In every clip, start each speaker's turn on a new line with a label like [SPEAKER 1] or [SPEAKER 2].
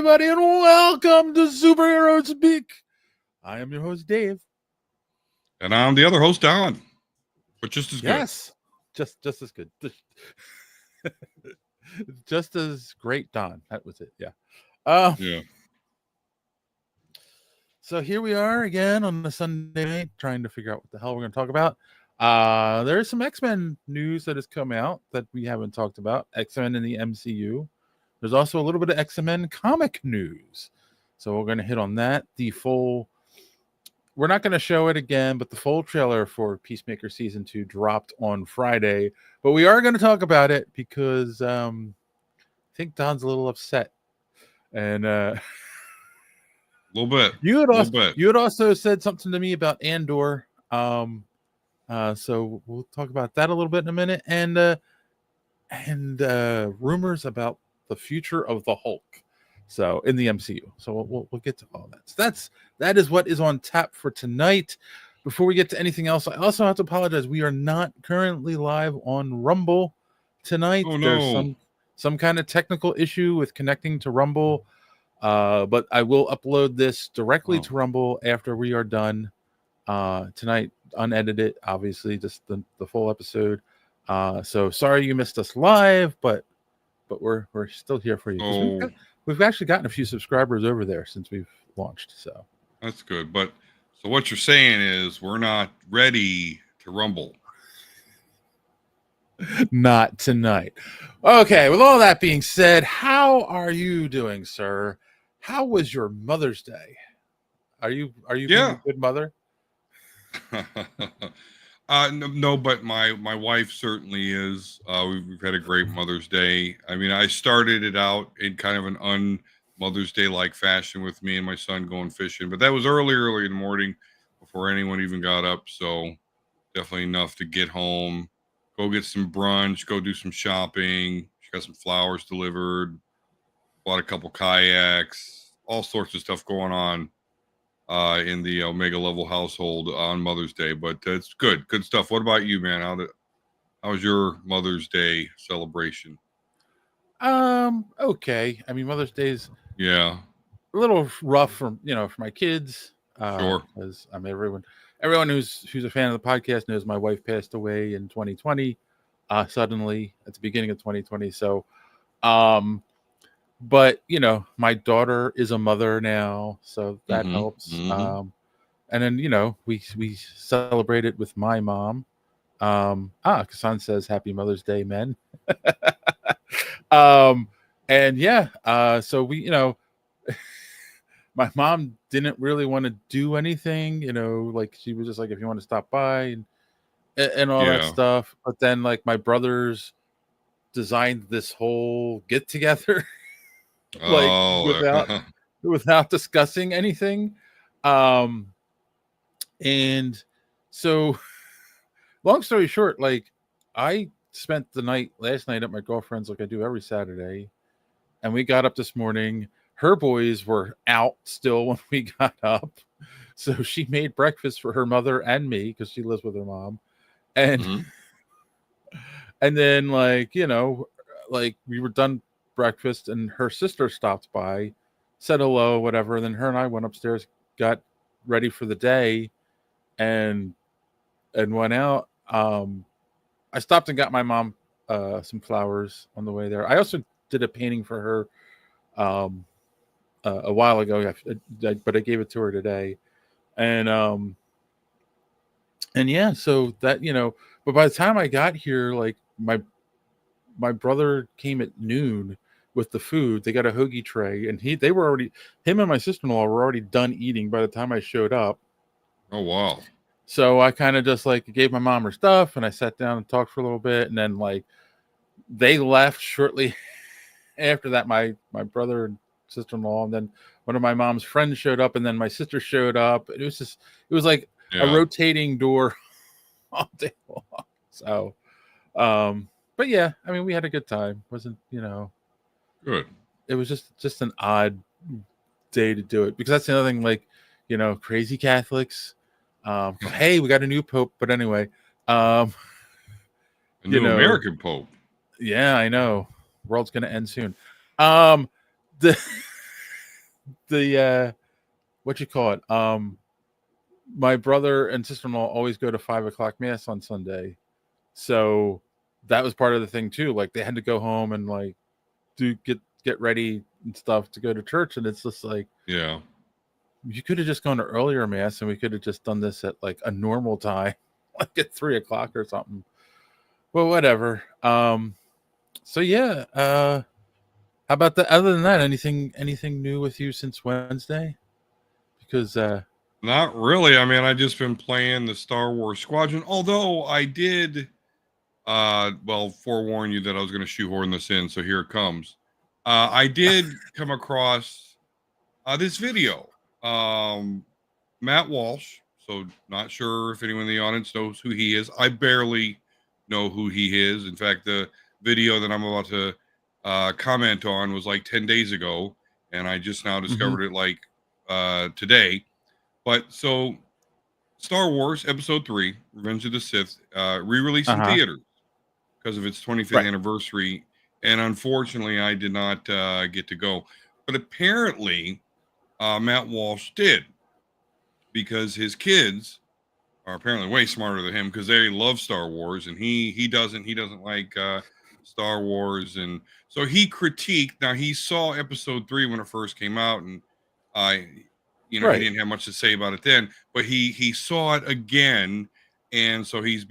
[SPEAKER 1] everybody, and welcome to Superhero Speak. I am your host, Dave.
[SPEAKER 2] And I'm the other host, Don. But just as good.
[SPEAKER 1] Yes, just as good. Just as great, Don. That was it, yeah.
[SPEAKER 2] Yeah.
[SPEAKER 1] So here we are again on the Sunday night, trying to figure out what the hell we're going to talk about. There's some X-Men news that has come out that we haven't talked about. X-Men in the MCU. There's also a little bit of X-Men comic news. So we're going to hit on that. We're not going to show it again, but the full trailer for Peacemaker Season 2 dropped on Friday. But we are going to talk about it because I think Don's a little upset. And
[SPEAKER 2] a little bit.
[SPEAKER 1] You had also said something to me about Andor. So we'll talk about that a little bit in a minute. And rumors about the future of the Hulk. So in the MCU. So we'll get to all that. So that is what is on tap for tonight. Before we get to anything else, I also have to apologize. We are not currently live on Rumble tonight.
[SPEAKER 2] Oh, no.
[SPEAKER 1] There's some kind of technical issue with connecting to Rumble. But I will upload this directly to Rumble after we are done tonight, unedited, obviously, just the full episode. So sorry you missed us live, but we're still here for you. We've actually gotten a few subscribers over there since we've launched. So
[SPEAKER 2] that's good. But so what you're saying is we're not ready to rumble.
[SPEAKER 1] Not tonight. Okay, with all that being said, how are you doing, sir? How was your Mother's Day? Are you being a good mother?
[SPEAKER 2] No, but my wife certainly is. We've had a great Mother's Day. I mean, I started it out in kind of an un-Mother's Day like fashion with me and my son going fishing, but that was early in the morning before anyone even got up. So definitely enough to get home, go get some brunch, go do some shopping. She got some flowers delivered, bought a couple kayaks, all sorts of stuff going on in the Omega level household on Mother's Day, but it's good stuff. What about you, man? How was your Mother's Day celebration?
[SPEAKER 1] Okay. I mean, Mother's Day's
[SPEAKER 2] a
[SPEAKER 1] little rough for my kids.
[SPEAKER 2] Sure.
[SPEAKER 1] Because everyone who's a fan of the podcast knows my wife passed away in 2020, suddenly at the beginning of 2020. So, but my daughter is a mother now, so that helps. And then we celebrated with my mom. Kasan says Happy Mother's Day, men. And yeah, so we my mom didn't really want to do anything, like she was just like, if you want to stop by and all that stuff. But then like my brothers designed this whole get together without discussing anything. And so long story short, like I spent the night last night at my girlfriend's like I do every Saturday, and we got up this morning. Her boys were out still when we got up, so she made breakfast for her mother and me because she lives with her mom, and and then like we were done breakfast and her sister stopped by, said hello, whatever, and then her and I went upstairs, got ready for the day, and went out. I stopped and got my mom some flowers on the way there. I also did a painting for her a while ago, but I gave it to her today. And yeah, so that but by the time I got here, like my brother came at noon with the food. They got a hoagie tray, and him and my sister-in-law were already done eating by the time I showed up.
[SPEAKER 2] Oh wow.
[SPEAKER 1] So I kind of just like gave my mom her stuff, and I sat down and talked for a little bit, and then like they left shortly after that. My brother and sister-in-law, and then one of my mom's friends showed up, and then my sister showed up. It was like a rotating door all day long. So, but yeah, I mean, we had a good time. Wasn't
[SPEAKER 2] good.
[SPEAKER 1] It was just an odd day to do it because that's the other thing. Like, crazy Catholics. Hey, we got a new pope, but anyway,
[SPEAKER 2] a new American pope.
[SPEAKER 1] Yeah, I know. World's gonna end soon. the what you call it? My brother and sister-in-law always go to 5 o'clock mass on Sunday, so that was part of the thing too. Like they had to go home and like do get ready and stuff to go to church, and it's just like
[SPEAKER 2] Yeah.
[SPEAKER 1] you could have just gone to earlier mass, and we could have just done this at like a normal time, like at 3 o'clock or something. Well, whatever. So yeah. How about that? Other than that, anything new with you since Wednesday? Because
[SPEAKER 2] Not really. I mean, I just been playing the Star Wars Squadron. Although I did, well, forewarn you that I was going to shoehorn this in. So here it comes. I did come across this video. Matt Walsh. So not sure if anyone in the audience knows who he is. I barely know who he is. In fact, the video that I'm about to comment on was like 10 days ago, and I just now discovered it like today. But so Star Wars Episode 3, Revenge of the Sith, re-released in theaters because of its 25th anniversary. And unfortunately, I did not get to go. But apparently, Matt Walsh did, because his kids are apparently way smarter than him because they love Star Wars, and he doesn't like Star Wars. And so he critiqued. Now, he saw Episode 3 when it first came out, and he didn't have much to say about it then, but he saw it again, and so he's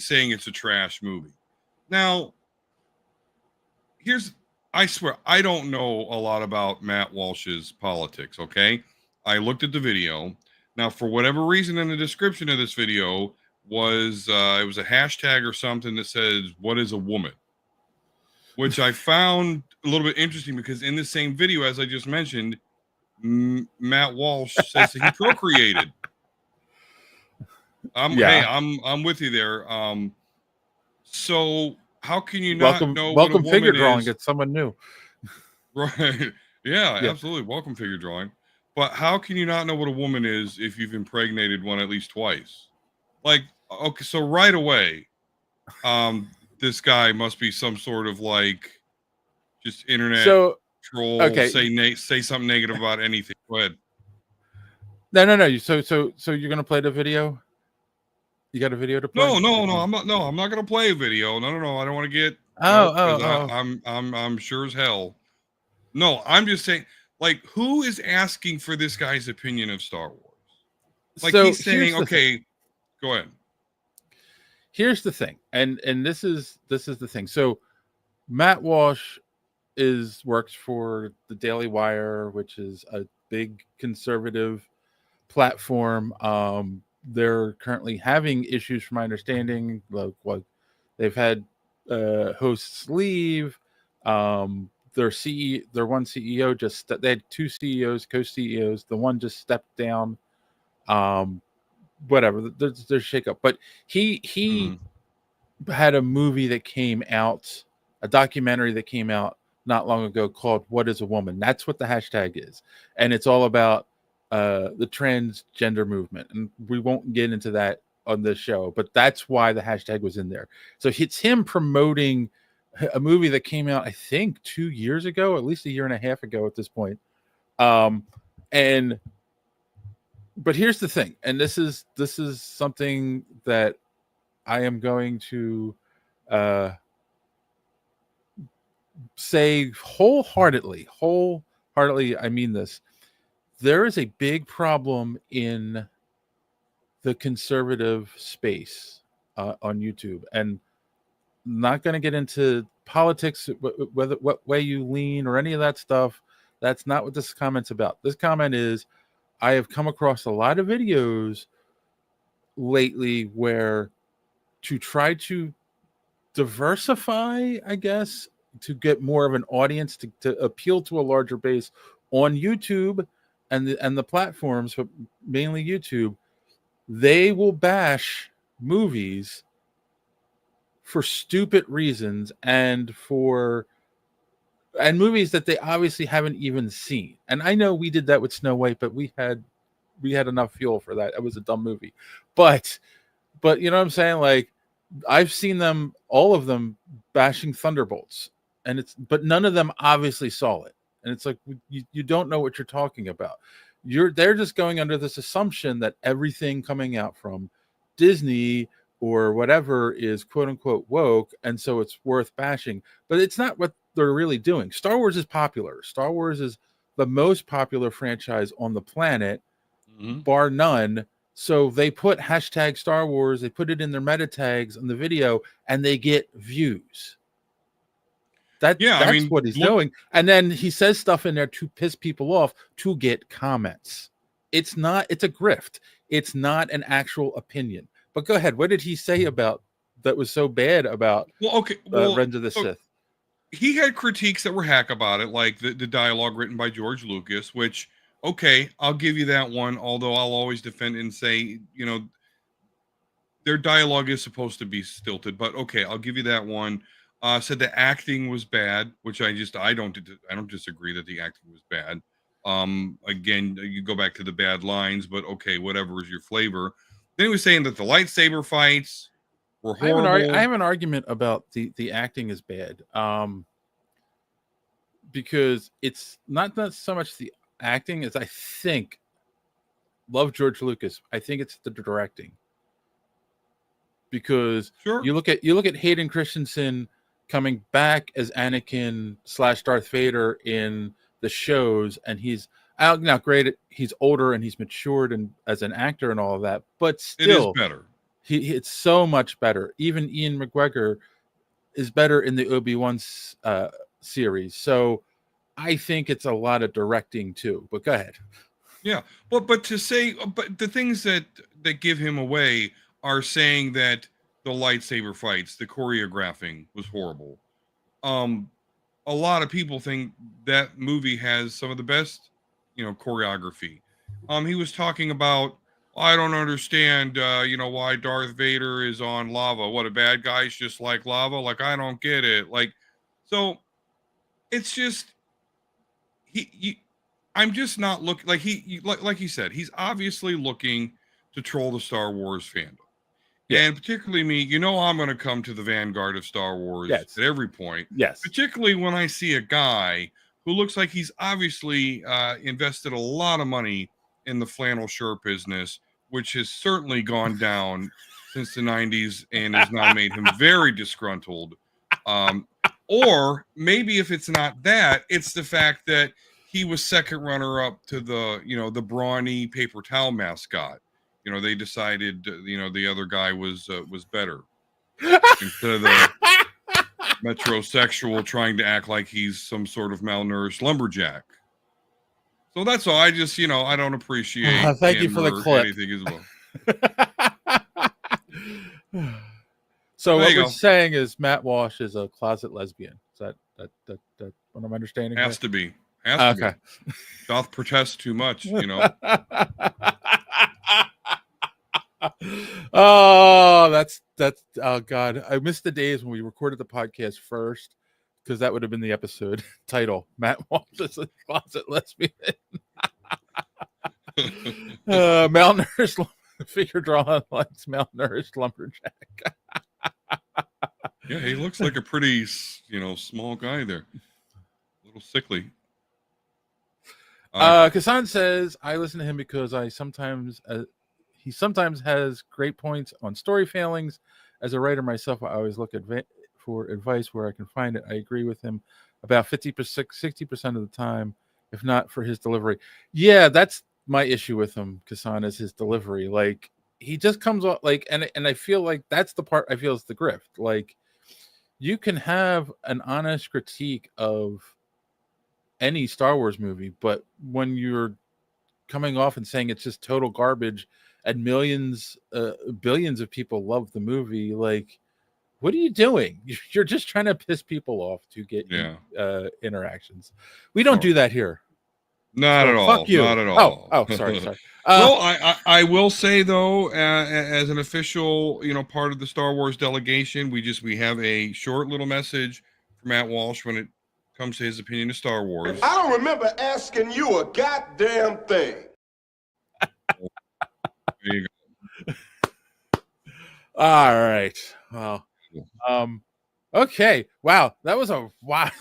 [SPEAKER 2] saying it's a trash movie. Now, I swear, I don't know a lot about Matt Walsh's politics, okay? I looked at the video. Now, for whatever reason, in the description of this video was it was a hashtag or something that says, "What is a woman?" Which I found a little bit interesting because in the same video, as I just mentioned, Matt Walsh says that he procreated. Hey, I'm with you there. So how can you not know what a woman
[SPEAKER 1] figure drawing?
[SPEAKER 2] is?
[SPEAKER 1] It's someone new,
[SPEAKER 2] Right? Yeah, absolutely. Welcome figure drawing. But how can you not know what a woman is if you've impregnated one at least twice? Like, okay, so right away, this guy must be some sort of like just internet troll.
[SPEAKER 1] Okay.
[SPEAKER 2] Say something negative about anything. Go ahead.
[SPEAKER 1] No. So you're gonna play the video? You got a video to play?
[SPEAKER 2] No. I'm not. No, I'm not gonna play a video. No. I don't want to get. I'm sure as hell. No, I'm just saying. Like, who is asking for this guy's opinion of Star Wars? Like, so he's saying, okay, go ahead.
[SPEAKER 1] Here's the thing, and this is the thing. So Matt Walsh works for the Daily Wire, which is a big conservative platform. They're currently having issues, from my understanding. Like they've had hosts leave. Their one CEO they had two CEOs, co-CEOs. The one just stepped down. Whatever. There's shakeup, but he had a movie that came out, a documentary that came out not long ago called "What is a Woman?" That's what the hashtag is, and it's all about the transgender movement. And we won't get into that on this show, but that's why the hashtag was in there. So it's him promoting a movie that came out, I think, 2 years ago, at least a year and a half ago at this point. But here's the thing, and this is something that I am going to say wholeheartedly, I mean this. There is a big problem in the conservative space on YouTube, and I'm not going to get into politics, what way you lean or any of that stuff. That's not what this comment's about. This comment is, I have come across a lot of videos lately where, to try to diversify, I guess, to get more of an audience, to appeal to a larger base on YouTube and the platforms, but mainly YouTube, they will bash movies for stupid reasons and movies that they obviously haven't even seen. And I know we did that with Snow White, but we had enough fuel for that. It was a dumb movie. But you know what I'm saying? Like, I've seen all of them bashing Thunderbolts, but none of them obviously saw it. And it's like, you don't know what you're talking about. They're just going under this assumption that everything coming out from Disney or whatever is quote unquote woke, and so it's worth bashing. But it's not what they're really doing. Star Wars is popular. Star Wars is the most popular franchise on the planet, bar none. So they put hashtag Star Wars, they put it in their meta tags on the video, and they get views. That's what he's doing. And then he says stuff in there to piss people off to get comments. It's a grift. It's not an actual opinion. But go ahead. What did he say about that was so bad about Revenge of the Sith?
[SPEAKER 2] He had critiques that were hack about it, like the dialogue written by George Lucas, which, okay, I'll give you that one, although I'll always defend and say, their dialogue is supposed to be stilted, but okay, I'll give you that one. Said the acting was bad, which I don't disagree that the acting was bad. Again, you go back to the bad lines, but okay, whatever is your flavor. Then he was saying that the lightsaber fights were horrible.
[SPEAKER 1] I have an argument about the acting is bad, because it's not so much the acting as I think. Love George Lucas. I think it's the directing, because you look at Hayden Christensen coming back as Anakin / Darth Vader in the shows, and he's now great. He's older and he's matured and as an actor and all of that, but still,
[SPEAKER 2] it is better.
[SPEAKER 1] It's so much better. Even Ian McGregor is better in the Obi-Wan series. So I think it's a lot of directing too. But go ahead.
[SPEAKER 2] Yeah, but the things that give him away are saying that the lightsaber fights, the choreographing was horrible. A lot of people think that movie has some of the best, choreography. He was talking about, I don't understand, why Darth Vader is on lava. What, a bad guy's just like lava? Like, I don't get it. Like, so it's just I'm just not looking like like he said, he's obviously looking to troll the Star Wars fandom. Yeah. And particularly me, I'm going to come to the vanguard of Star Wars at every point.
[SPEAKER 1] Yes.
[SPEAKER 2] Particularly when I see a guy who looks like he's obviously invested a lot of money in the flannel shirt business, which has certainly gone down since the 90s and has now made him very disgruntled. Or maybe if it's not that, it's the fact that he was second runner up to the, the brawny paper towel mascot. They decided, the other guy was better instead of the metrosexual trying to act like he's some sort of malnourished lumberjack. So that's all. I just, I don't appreciate.
[SPEAKER 1] Thank you for the clip.
[SPEAKER 2] Anything as
[SPEAKER 1] well. So what we're saying is Matt Walsh is a closet lesbian. Is that what I'm understanding?
[SPEAKER 2] Has to be. Okay. Doth protest too much,
[SPEAKER 1] Oh, that's oh god, I missed the days when we recorded the podcast first, because that would have been the episode title. Matt Walsh is a closet lesbian. Malnourished figure drawn like malnourished lumberjack.
[SPEAKER 2] Yeah, he looks like a pretty small guy there, a little sickly.
[SPEAKER 1] Kassan says, I listen to him because he sometimes has great points on story failings. As a writer myself, I always look for advice where I can find it. I agree with him about 50%, 60% of the time, if not for his delivery. Yeah, that's my issue with him, Kassan, is his delivery. Like, he just comes off like, and I feel like that's the part I feel is the grift. Like, you can have an honest critique of any Star Wars movie, but when you're coming off and saying it's just total garbage and billions of people love the movie, like, what are you doing? You're just trying to piss people off to get interactions. We don't do that here.
[SPEAKER 2] Not at all. Fuck you. Not at all.
[SPEAKER 1] Oh, sorry.
[SPEAKER 2] Well, I will say though, as an official, part of the Star Wars delegation, we have a short little message from Matt Walsh when it comes to his opinion of Star Wars.
[SPEAKER 3] I don't remember asking you a goddamn thing.
[SPEAKER 2] There you go.
[SPEAKER 1] All right. Well, okay. Wow, that was a wild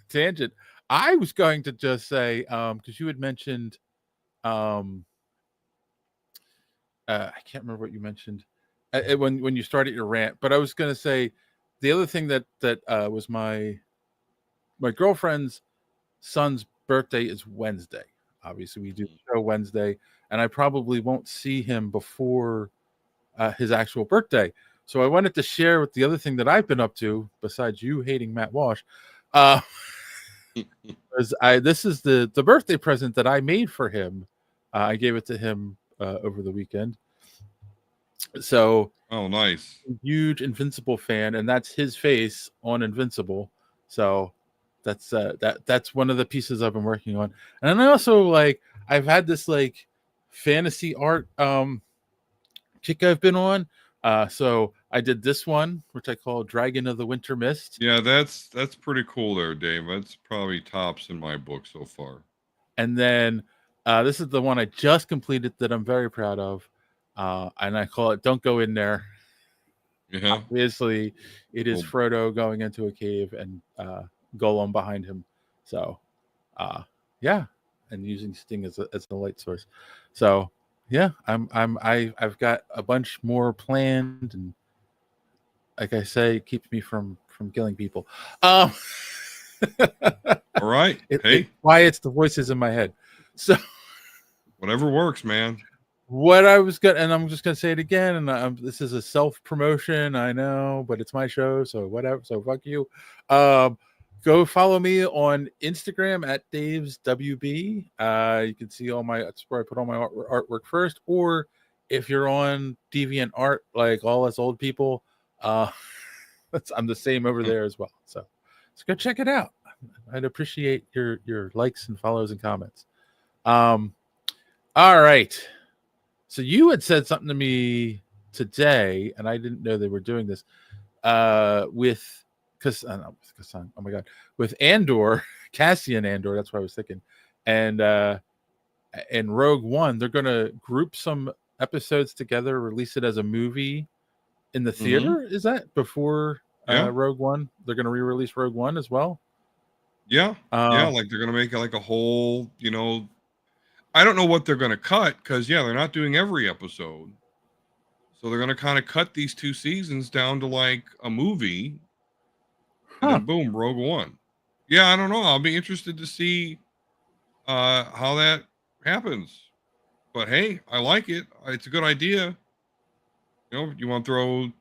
[SPEAKER 1] tangent. I was going to just say, because you had mentioned, I can't remember what you mentioned when you started your rant, but I was going to say the other thing that was my girlfriend's son's birthday is Wednesday. Obviously, we do the show Wednesday, and I probably won't see him before his actual birthday. So I wanted to share with the other thing that I've been up to, besides you hating Matt Walsh. This is the birthday present that I made for him. I gave it to him over the weekend. So,
[SPEAKER 2] oh, nice,
[SPEAKER 1] huge Invincible fan, and that's his face on Invincible. So that's that's one of the pieces I've been working on. And then also I've had this fantasy art kick I've been on. So I did this one, which I call Dragon of the Winter Mist.
[SPEAKER 2] Yeah, that's pretty cool there, Dave. That's probably tops in my book so far.
[SPEAKER 1] And then this is the one I just completed that I'm very proud of. And I call it Don't Go In There.
[SPEAKER 2] Yeah.
[SPEAKER 1] Obviously, it is Frodo going into a cave and Gollum behind him. So, yeah, and using Sting as a light source. So, yeah, I've got a bunch more planned, and like I say, it keeps me from killing people.
[SPEAKER 2] All right.
[SPEAKER 1] Why it's the voices in my head. So,
[SPEAKER 2] whatever works, man.
[SPEAKER 1] What I was gonna, and I'm just gonna say it again, and this is a self promotion, I know, but it's my show, so whatever. So fuck you. Go follow me on Instagram at Dave's WB. You can see that's where I put all my artwork first. Or if you're on Deviant Art, like all us old people, I'm the same over there as well. So go check it out. I'd appreciate your likes and follows and comments. All right. So you had said something to me today, and I didn't know they were doing this with Andor, Cassian Andor. That's what I was thinking. And Rogue One, they're going to group some episodes together, release it as a movie in the theater. Is that before Rogue One? They're going to re-release Rogue One as well.
[SPEAKER 2] Yeah, like they're going to make it like a whole, I don't know what they're going to cut because, they're not doing every episode. So they're going to kind of cut these 2 seasons down to like a movie. And then boom, Rogue One. Yeah, I don't know. I'll be interested to see how that happens. But hey, I like it. It's a good idea. You want to throw the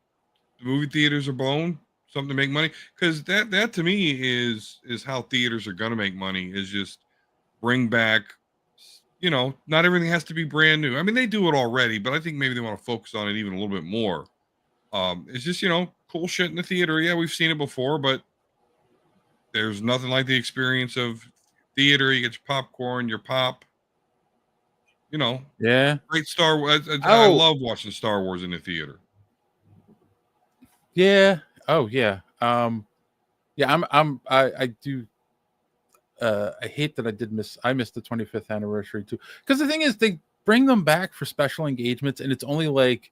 [SPEAKER 2] movie theaters a bone, something to make money? Because that to me is how theaters are going to make money, is just bring back, not everything has to be brand new. I mean, they do it already, but I think maybe they want to focus on it even a little bit more. It's just, cool shit in the theater. Yeah, we've seen it before, but there's nothing like the experience of theater. You get your popcorn, your pop,
[SPEAKER 1] Yeah.
[SPEAKER 2] Great Star Wars. I love watching Star Wars in the theater.
[SPEAKER 1] Yeah. Oh, yeah. Yeah, I do. I hate that I missed the 25th anniversary too. Because the thing is, they bring them back for special engagements, and it's only like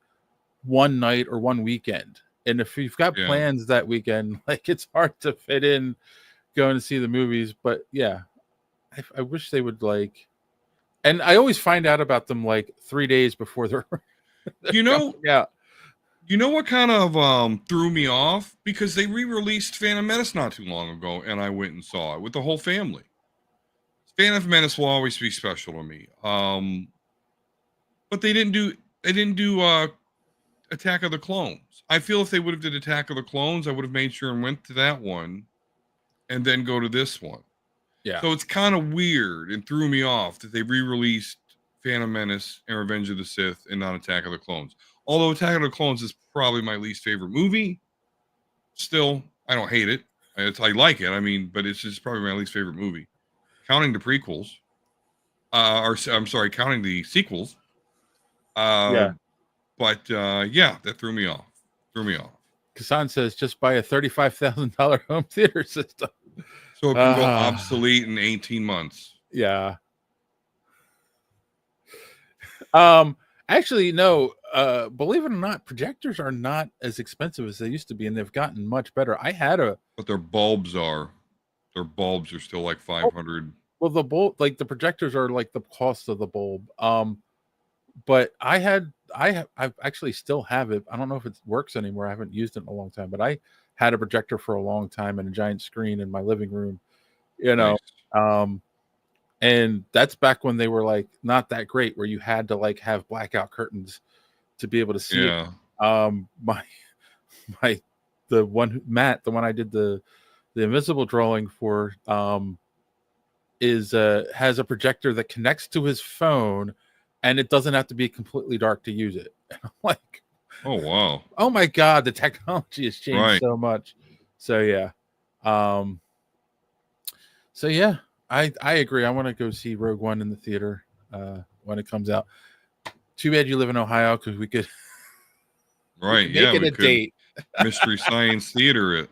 [SPEAKER 1] one night or one weekend. And if you've got plans that weekend, it's hard to fit in going to see the movies. But yeah, I wish they would and I always find out about them 3 days before they're yeah.
[SPEAKER 2] You know what kind of threw me off? Because they re-released Phantom Menace not too long ago, and I went and saw it with the whole family. Phantom Menace will always be special to me. But they didn't do Attack of the Clones. I feel if they would have did Attack of the Clones, I would have made sure and went to that one and then go to this one.
[SPEAKER 1] Yeah.
[SPEAKER 2] So it's kind of weird and threw me off that they re-released Phantom Menace and Revenge of the Sith and not Attack of the Clones. Although Attack of the Clones is probably my least favorite movie, still, I don't hate it. I like it. I mean, but it's just probably my least favorite movie. Counting the prequels. Counting the sequels. But that threw me off.
[SPEAKER 1] Kassan says just buy a $35,000 home theater system.
[SPEAKER 2] So it can go obsolete in 18 months.
[SPEAKER 1] Yeah. Actually, no. Believe it or not, projectors are not as expensive as they used to be, and they've gotten much better.
[SPEAKER 2] But their bulbs are. their bulbs are still like 500.
[SPEAKER 1] Well, the bulb, like the projectors are like the cost of the bulb. But I've actually still have it. I don't know if it works anymore. I haven't used it in a long time, but I had a projector for a long time and a giant screen in my living room, you know.
[SPEAKER 2] Nice.
[SPEAKER 1] And that's back when they were like not that great, where you had to like have blackout curtains to be able to see it. My the one Matt, the one I did the invisible drawing for, is has a projector that connects to his phone, and it doesn't have to be completely dark to use it. And I'm like,
[SPEAKER 2] Oh wow.
[SPEAKER 1] oh my god, the technology has changed
[SPEAKER 2] Right.
[SPEAKER 1] so much. So yeah. So yeah, I agree. I want to go see Rogue One in the theater when it comes out. Too bad you live in Ohio, because we could
[SPEAKER 2] Right.
[SPEAKER 1] make
[SPEAKER 2] Yeah,
[SPEAKER 1] it
[SPEAKER 2] we
[SPEAKER 1] a
[SPEAKER 2] could
[SPEAKER 1] date.
[SPEAKER 2] Mystery Science Theater it.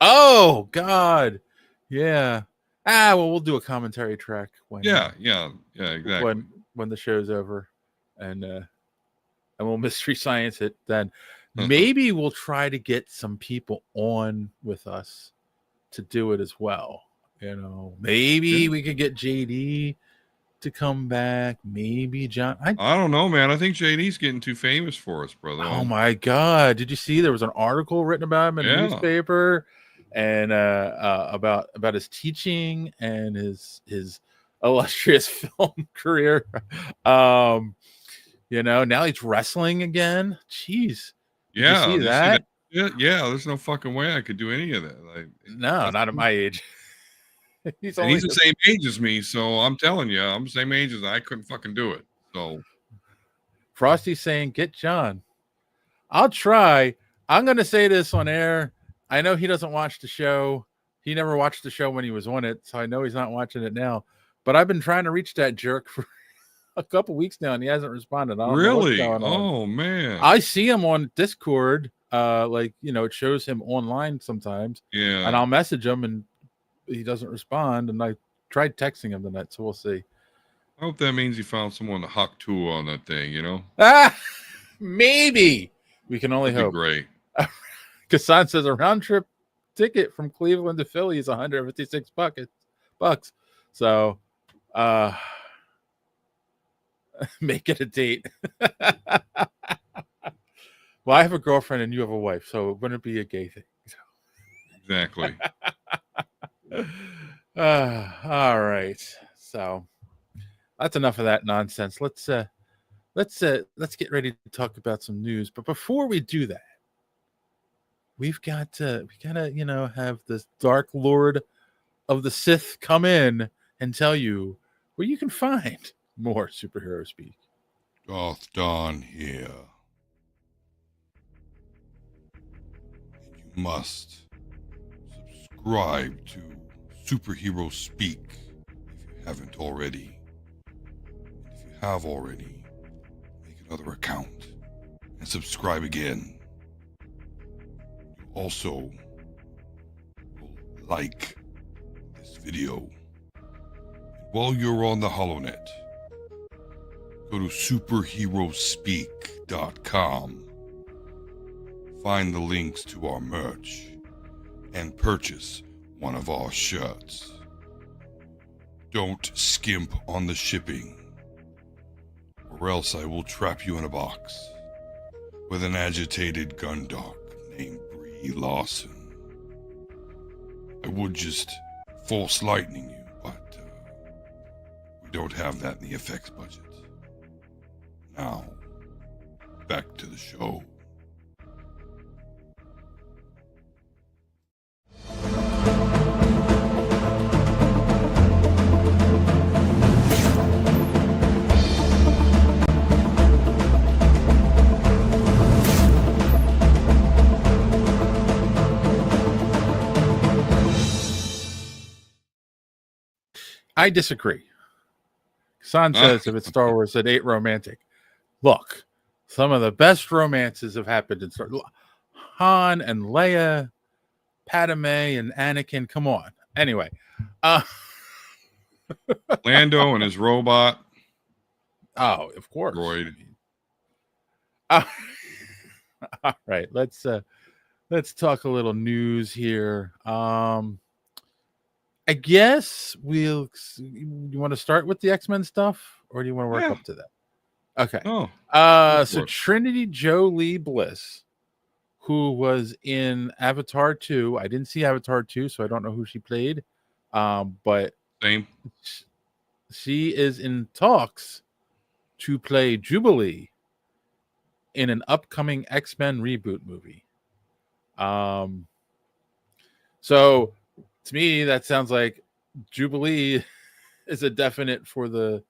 [SPEAKER 1] Oh God, yeah. Well, we'll do a commentary track when
[SPEAKER 2] Yeah, exactly.
[SPEAKER 1] when the show's over, and we'll mystery science it then. Maybe we'll try to get some people on with us to do it as well. You know, maybe we could get JD to come back. Maybe John.
[SPEAKER 2] I don't know, man. I think JD's getting too famous for us, brother.
[SPEAKER 1] Oh my God! Did you see there was an article written about him in a newspaper, and about his teaching and his illustrious film career. You know, now he's wrestling again. Jeez. Did you see that?
[SPEAKER 2] Yeah, there's no fucking way I could do any of that.
[SPEAKER 1] No, not at my age. he's
[SPEAKER 2] the same age as me, so I'm telling you, I'm the same age as I couldn't fucking do it. So
[SPEAKER 1] Frosty's saying, get John. I'll try. I'm going to say this on air. I know he doesn't watch the show. He never watched the show when he was on it, so I know he's not watching it now. But I've been trying to reach that jerk for a couple weeks now, and he hasn't responded. I don't know what's going on.
[SPEAKER 2] Oh man,
[SPEAKER 1] I see him on Discord. Like, you know, it shows him online sometimes.
[SPEAKER 2] Yeah,
[SPEAKER 1] and I'll message him, and he doesn't respond. And I tried texting him tonight, so we'll see.
[SPEAKER 2] I hope that means he found someone to huck to on that thing. You know,
[SPEAKER 1] maybe we can only hope.
[SPEAKER 2] Great.
[SPEAKER 1] Kassan says a round trip ticket from Cleveland to Philly is $156. So make it a date. Well, I have a girlfriend and you have a wife, so it wouldn't be a gay thing.
[SPEAKER 2] Exactly.
[SPEAKER 1] All right. So that's enough of that nonsense. Let's get ready to talk about some news. But before we do that, we gotta, you know, have this Dark Lord of the Sith come in and tell you where you can find more superhero speak.
[SPEAKER 4] Darth Dawn here. And you must subscribe to Superhero Speak if you haven't already. And if you have already, make another account and subscribe again. You also will like this video. And while you're on the HoloNet, go to superherospeak.com. Find the links to our merch and purchase one of our shirts. Don't skimp on the shipping, or else I will trap you in a box with an agitated gundog named Brie Lawson. I would just force lightning you, but we don't have that in the effects budget. Now, back to the show.
[SPEAKER 1] I disagree. San says if it's Star Wars, it ain't romantic. Look, some of the best romances have happened in Star Wars. Han and Leia, Padme and Anakin. Come on. Anyway,
[SPEAKER 2] Lando and his robot.
[SPEAKER 1] Oh, of course.
[SPEAKER 2] Droid.
[SPEAKER 1] All right, let's talk a little news here. I guess you want to start with the X-Men stuff, or do you want to work
[SPEAKER 2] Yeah.
[SPEAKER 1] up to that? Okay.
[SPEAKER 2] Oh,
[SPEAKER 1] So Trinity Jolie Bliss, who was in Avatar 2. I didn't see Avatar 2, so I don't know who she played. But
[SPEAKER 2] same.
[SPEAKER 1] she is in talks to play Jubilee in an upcoming X-Men reboot movie. So to me, that sounds like Jubilee is a definite for the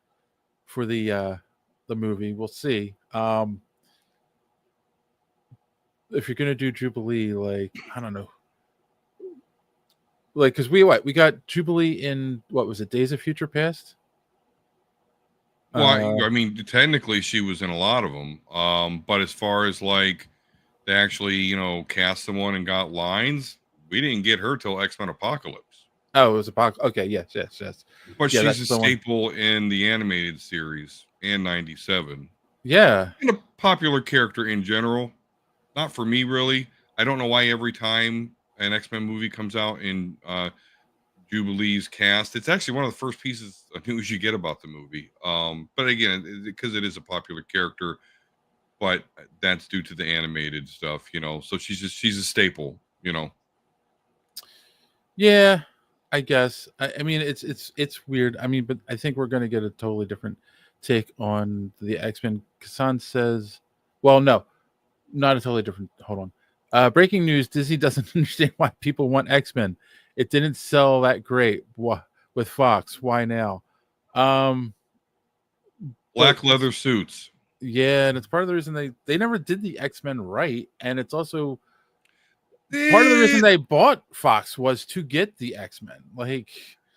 [SPEAKER 1] movie. We'll see. If you're gonna do Jubilee, like I don't know, like because we got Jubilee in what was it, Days of Future Past?
[SPEAKER 2] Well, I mean, technically she was in a lot of them. But as far as like they actually, cast someone and got lines, we didn't get her till X-Men Apocalypse.
[SPEAKER 1] Oh, it was Apocalypse. Okay, yes.
[SPEAKER 2] But
[SPEAKER 1] Yeah,
[SPEAKER 2] she's a staple in the animated series and 97.
[SPEAKER 1] Yeah.
[SPEAKER 2] And a popular character in general. Not for me, really. I don't know why every time an X-Men movie comes out in Jubilee's cast, it's actually one of the first pieces of news you get about the movie. But again, because it is a popular character, but that's due to the animated stuff, So she's a staple,
[SPEAKER 1] Yeah, I guess. I mean, it's weird. I mean, but I think we're going to get a totally different take on the X-Men. Kassan says, well, no, not a totally different. Hold on. Breaking news: Disney doesn't understand why people want X-Men. It didn't sell that great with Fox. Why now?
[SPEAKER 2] Black leather suits.
[SPEAKER 1] Yeah, and it's part of the reason they never did the X-Men right, and it's also part of the reason they bought Fox was to get the X-Men.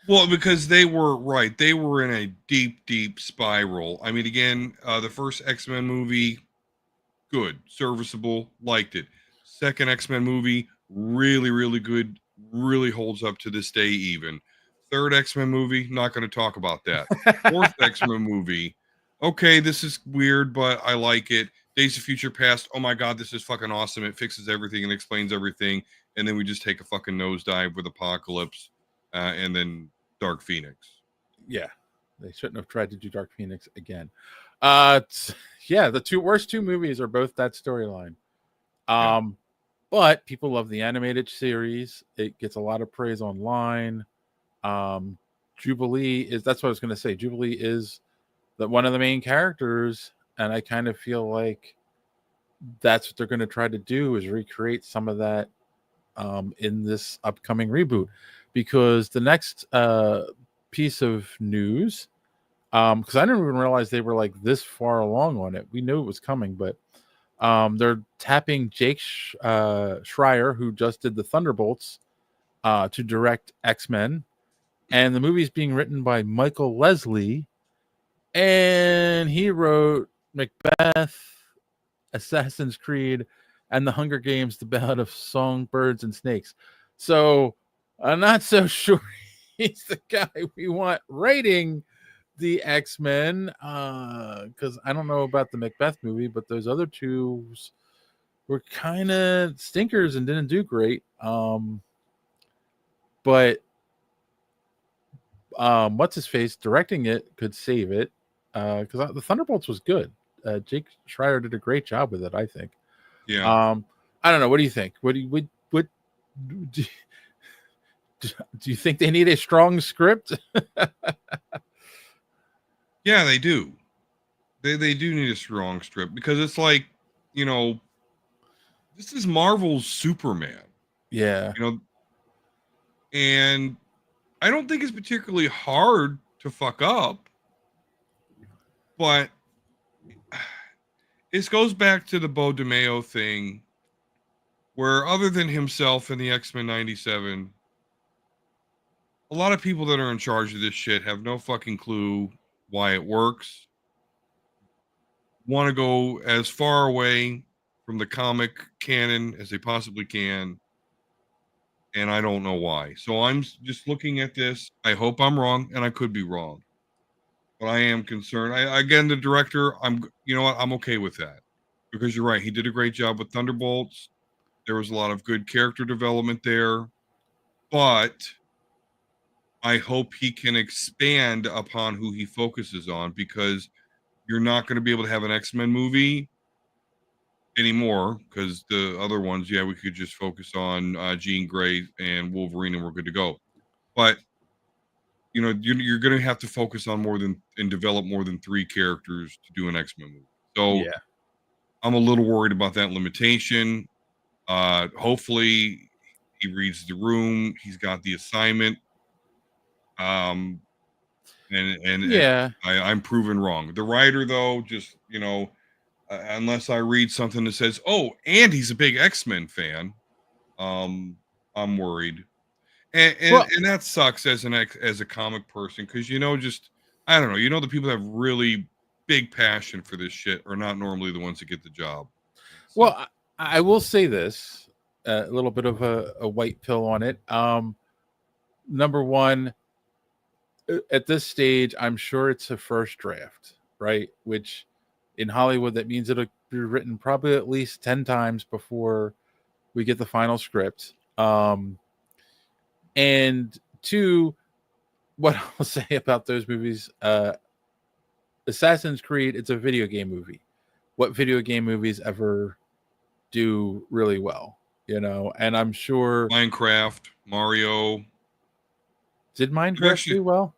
[SPEAKER 2] Well, because they were in a deep spiral. I mean, again, the first X-Men movie, good, serviceable, liked it. Second X-Men movie, really good, really holds up to this day even. Third X-Men movie, not going to talk about that. Fourth X-Men movie, okay, this is weird, but I like it. Days of Future Past, oh my god, this is fucking awesome. It fixes everything and explains everything. And then we just take a fucking nosedive with Apocalypse and then Dark Phoenix.
[SPEAKER 1] Yeah, they shouldn't have tried to do Dark Phoenix again. The worst two movies are both that storyline. But people love the animated series. It gets a lot of praise online. Jubilee that's what I was going to say. Jubilee is one of the main characters, and I kind of feel like that's what they're going to try to do is recreate some of that in this upcoming reboot, because the next piece of news, because I didn't even realize they were like this far along on it. We knew it was coming, but they're tapping Jake Schreier, who just did the Thunderbolts, to direct X-Men, and the movie's being written by Michael Leslie, and he wrote Macbeth, Assassin's Creed, and The Hunger Games: The Ballad of Songbirds and Snakes. So I'm not so sure he's the guy we want writing the X-Men, because I don't know about the Macbeth movie, but those other two were kind of stinkers and didn't do great. But what's his face directing it could save it, because the Thunderbolts was good. Jake Schreier did a great job with it, I think.
[SPEAKER 2] Yeah.
[SPEAKER 1] I don't know. What do you think? What do you think they need a strong script?
[SPEAKER 2] Yeah, they do. They do need a strong script, because it's like, this is Marvel's Superman.
[SPEAKER 1] Yeah.
[SPEAKER 2] And I don't think it's particularly hard to fuck up, but this goes back to the Bo DeMeo thing, where other than himself in the X-Men 97, a lot of people that are in charge of this shit have no fucking clue why it works, want to go as far away from the comic canon as they possibly can, and I don't know why. So I'm just looking at this. I hope I'm wrong, and I could be wrong, but I am concerned. Again, the director, you know what? I'm okay with that, because you're right. He did a great job with Thunderbolts. There was a lot of good character development there, but I hope he can expand upon who he focuses on, because you're not going to be able to have an X-Men movie anymore, because the other ones, we could just focus on Jean Grey and Wolverine and we're good to go. But you're going to have to focus on more than and develop more than 3 characters to do an X-Men movie. So
[SPEAKER 1] Yeah.
[SPEAKER 2] I'm a little worried about that limitation. Hopefully he reads the room. He's got the assignment. And
[SPEAKER 1] Yeah.
[SPEAKER 2] I'm proven wrong. The writer, though, just unless I read something that says, "Oh, and he's a big X-Men fan," I'm worried,
[SPEAKER 1] Well,
[SPEAKER 2] and that sucks as as a comic person, because just I don't know, the people that have really big passion for this shit are not normally the ones that get the job.
[SPEAKER 1] well, I will say this, a little bit of a white pill on it. Number one, at this stage, I'm sure it's a first draft, right? Which in Hollywood, that means it'll be written probably at least 10 times before we get the final script. And two, what I'll say about those movies, Assassin's Creed, it's a video game movie. What video game movies ever do really well, And I'm sure
[SPEAKER 2] Minecraft, Mario.
[SPEAKER 1] did Minecraft do well?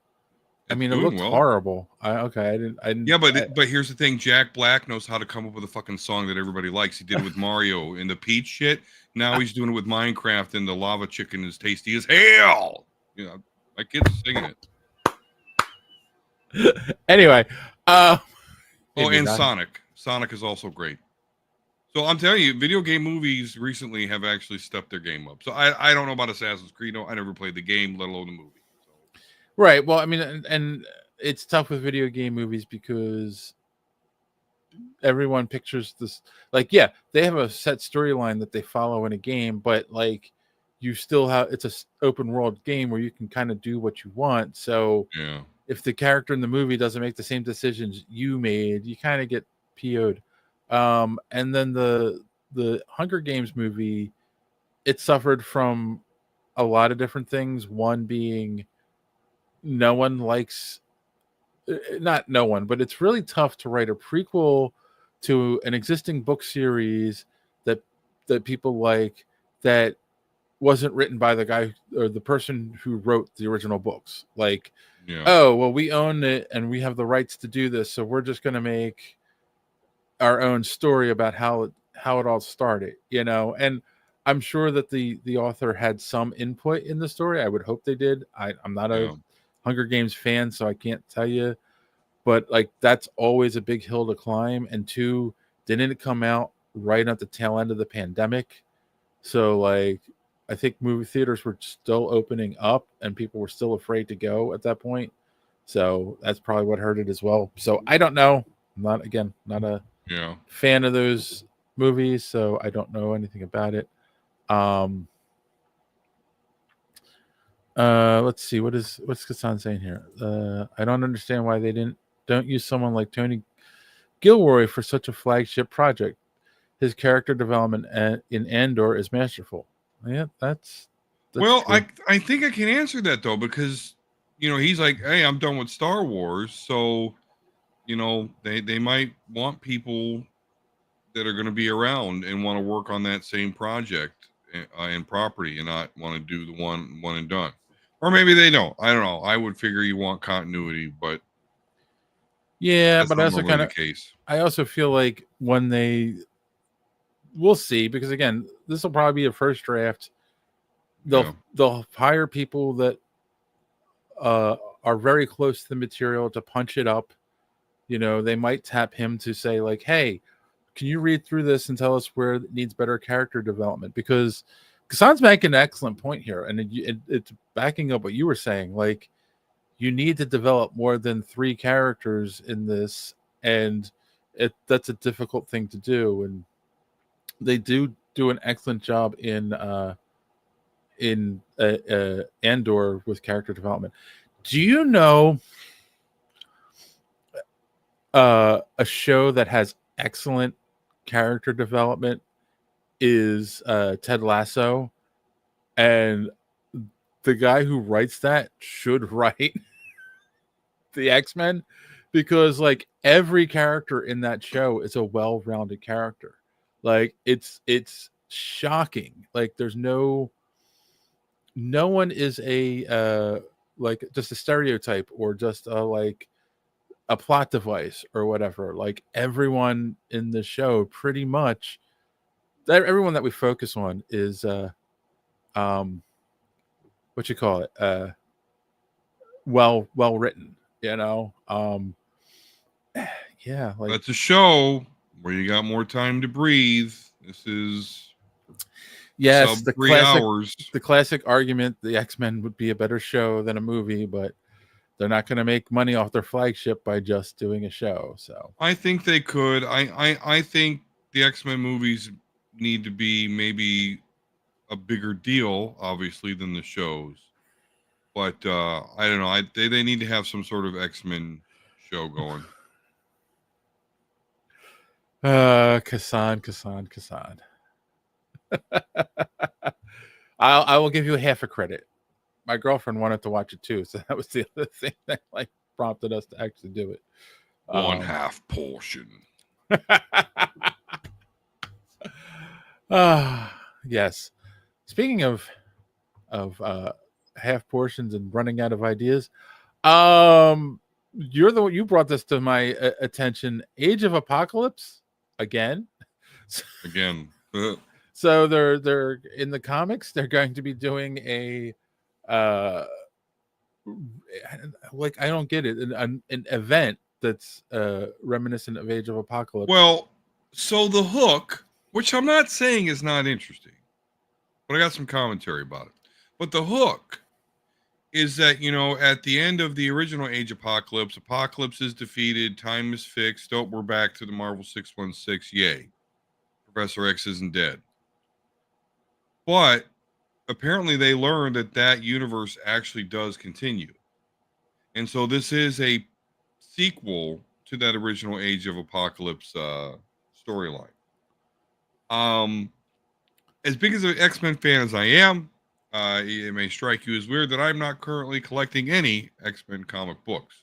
[SPEAKER 1] I
[SPEAKER 2] It's
[SPEAKER 1] mean, it
[SPEAKER 2] doing
[SPEAKER 1] looked
[SPEAKER 2] well.
[SPEAKER 1] horrible. I didn't.
[SPEAKER 2] Yeah, but here's the thing: Jack Black knows how to come up with a fucking song that everybody likes. He did it with Mario and the Peach shit. Now he's doing it with Minecraft, and the lava chicken is tasty as hell. My kid's singing
[SPEAKER 1] it. Anyway,
[SPEAKER 2] and Sonic. Sonic is also great. So I'm telling you, video game movies recently have actually stepped their game up. So I don't know about Assassin's Creed. No, I never played the game, let alone the movie. So.
[SPEAKER 1] Right. Well, I mean, and it's tough with video game movies because everyone pictures this, like, yeah, they have a set storyline that they follow in a game, but like you still have, it's a open world game where you can kind of do what you want. So if the character in the movie doesn't make the same decisions you made, you kind of get PO'd. And then the Hunger Games movie, it suffered from a lot of different things. One being no one likes, not no one, but it's really tough to write a prequel to an existing book series that people like, that wasn't written by the guy or the person who wrote the original books. Like, oh, well, we own it and we have the rights to do this, so we're just going to make our own story about how it all started, and I'm sure that the author had some input in the story. I would hope they did. I'm not a Hunger Games fan, so I can't tell you, but like that's always a big hill to climb. And two, didn't it come out right at the tail end of the pandemic? So like I think movie theaters were still opening up and people were still afraid to go at that point. So that's probably what hurt it as well. So I don't know. I'm not a fan of those movies, so I don't know anything about it. Let's see, what's Kassan saying here? I don't understand why they don't use someone like Tony Gilroy for such a flagship project. His character development in Andor is masterful. Yeah, that's
[SPEAKER 2] well, true. I think I can answer that though, because he's like, hey, I'm done with Star Wars, so they might want people that are going to be around and want to work on that same project and property, and not want to do the one and done. Or maybe they don't. I don't know. I would figure you want continuity, but
[SPEAKER 1] yeah, but I also I also feel like when we'll see, because again, this will probably be a first draft. They'll hire people that are very close to the material to punch it up. They might tap him to say like, hey, can you read through this and tell us where it needs better character development? Because Kassan's making an excellent point here, and it's backing up what you were saying. Like, you need to develop more than 3 characters in this, and that's a difficult thing to do. And they do an excellent job in Andor with character development. Do you know a show that has excellent character development is Ted Lasso, and the guy who writes that should write the X-Men, because like every character in that show is a well-rounded character. Like it's shocking. Like there's no one is a like just a stereotype or just a like a plot device or whatever. Like everyone in the show pretty much, everyone that we focus on is what you call it, well written, you know. Yeah, like
[SPEAKER 2] That's a show where you got more time to breathe. This is
[SPEAKER 1] yes,
[SPEAKER 2] sub 3 hours.
[SPEAKER 1] the classic argument, the X-Men would be a better show than a movie, but they're not going to make money off their flagship by just doing a show. So
[SPEAKER 2] I think they could. I think the X-Men movies need to be maybe a bigger deal, obviously, than the shows. But I don't know. They need to have some sort of X-Men show going.
[SPEAKER 1] Kassan. I will give you half a credit. My girlfriend wanted to watch it too, so that was the other thing that like prompted us to actually do it.
[SPEAKER 2] One half portion.
[SPEAKER 1] Yes. Speaking of half portions and running out of ideas, you brought this to my attention. Age of Apocalypse again.
[SPEAKER 2] Again.
[SPEAKER 1] So they're in the comics. They're going to be doing a like I don't get it, an event that's reminiscent of Age of Apocalypse.
[SPEAKER 2] Well, so the hook, which I'm not saying is not interesting, but I got some commentary about it. But the hook is that, you know, at the end of the original Age Apocalypse, Apocalypse is defeated, time is fixed. Oh, we're back to the Marvel 616. Yay. Professor X isn't dead. But apparently they learned that universe actually does continue. And so this is a sequel to that original Age of Apocalypse storyline. As big as an X-Men fan as I am, it may strike you as weird that I'm not currently collecting any X-Men comic books.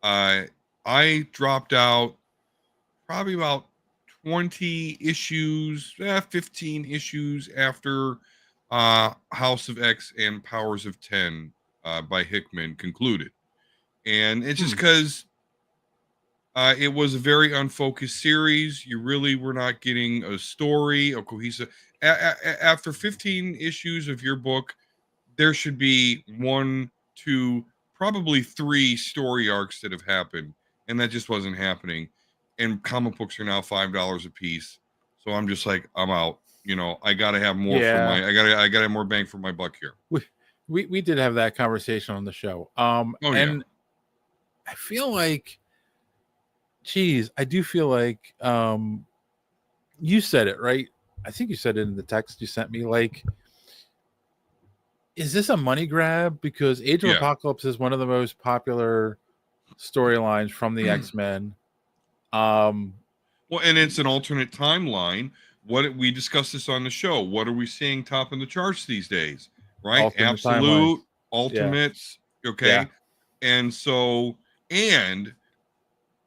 [SPEAKER 2] I dropped out probably about 20 issues, 15 issues after House of X and Powers of 10 by Hickman concluded. And it's just because it was a very unfocused series. You really were not getting a story, a cohesive. After 15 issues of your book, there should be 1, 2, probably 3 story arcs that have happened. And that just wasn't happening. And comic books are now $5 a piece. So I'm just like, I'm out. You know, I gotta have more for my I gotta have more bang for my buck here.
[SPEAKER 1] We did have that conversation on the show. And I feel like I do feel like you said it, right? I think you said it in the text you sent me. Like, is this a money grab? Because Age of Apocalypse is one of the most popular storylines from the X-Men.
[SPEAKER 2] Well, and it's an alternate timeline. We discussed this on the show. What are we seeing top in the charts these days? Right?
[SPEAKER 1] Alternate
[SPEAKER 2] Absolute,
[SPEAKER 1] timelines.
[SPEAKER 2] ultimates.
[SPEAKER 1] Yeah.
[SPEAKER 2] Okay.
[SPEAKER 1] Yeah.
[SPEAKER 2] And so, and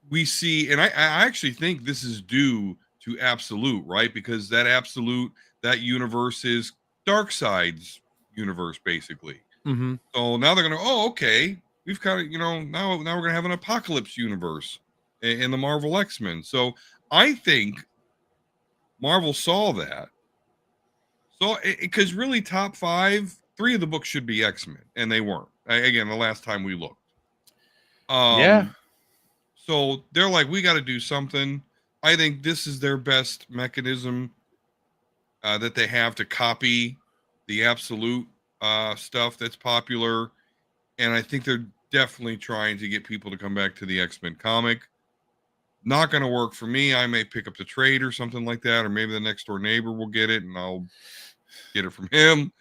[SPEAKER 2] we see, and I actually think this is due to Absolute, right? Because that Absolute, that universe is Darkseid's universe, basically.
[SPEAKER 1] Mm-hmm.
[SPEAKER 2] So now they're going to, okay, we've kind of, now we're going to have an Apocalypse universe in the Marvel X-Men. So I think Marvel saw that. So, because really top 5, 3 of the books should be X-Men, and they weren't. Again, the last time we looked. So they're like, we got to do something. I think this is their best mechanism that they have to copy the Absolute stuff that's popular. And I think they're definitely trying to get people to come back to the X-Men comic. Not going to work for me. I may pick up the trade or something like that, or maybe the next door neighbor will get it and I'll get it from him.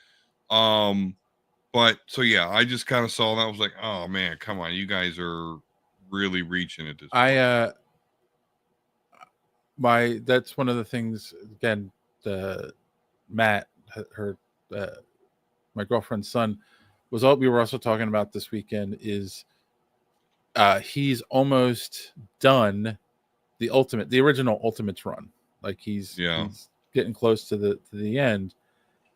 [SPEAKER 2] But so yeah, I just kind of saw that. I was like, oh man, come on, you guys are really reaching at this point.
[SPEAKER 1] That's one of the things. Again, Matt, my girlfriend's son, was all we were also talking about this weekend is he's almost done the original Ultimates run. Like he's getting close to the end,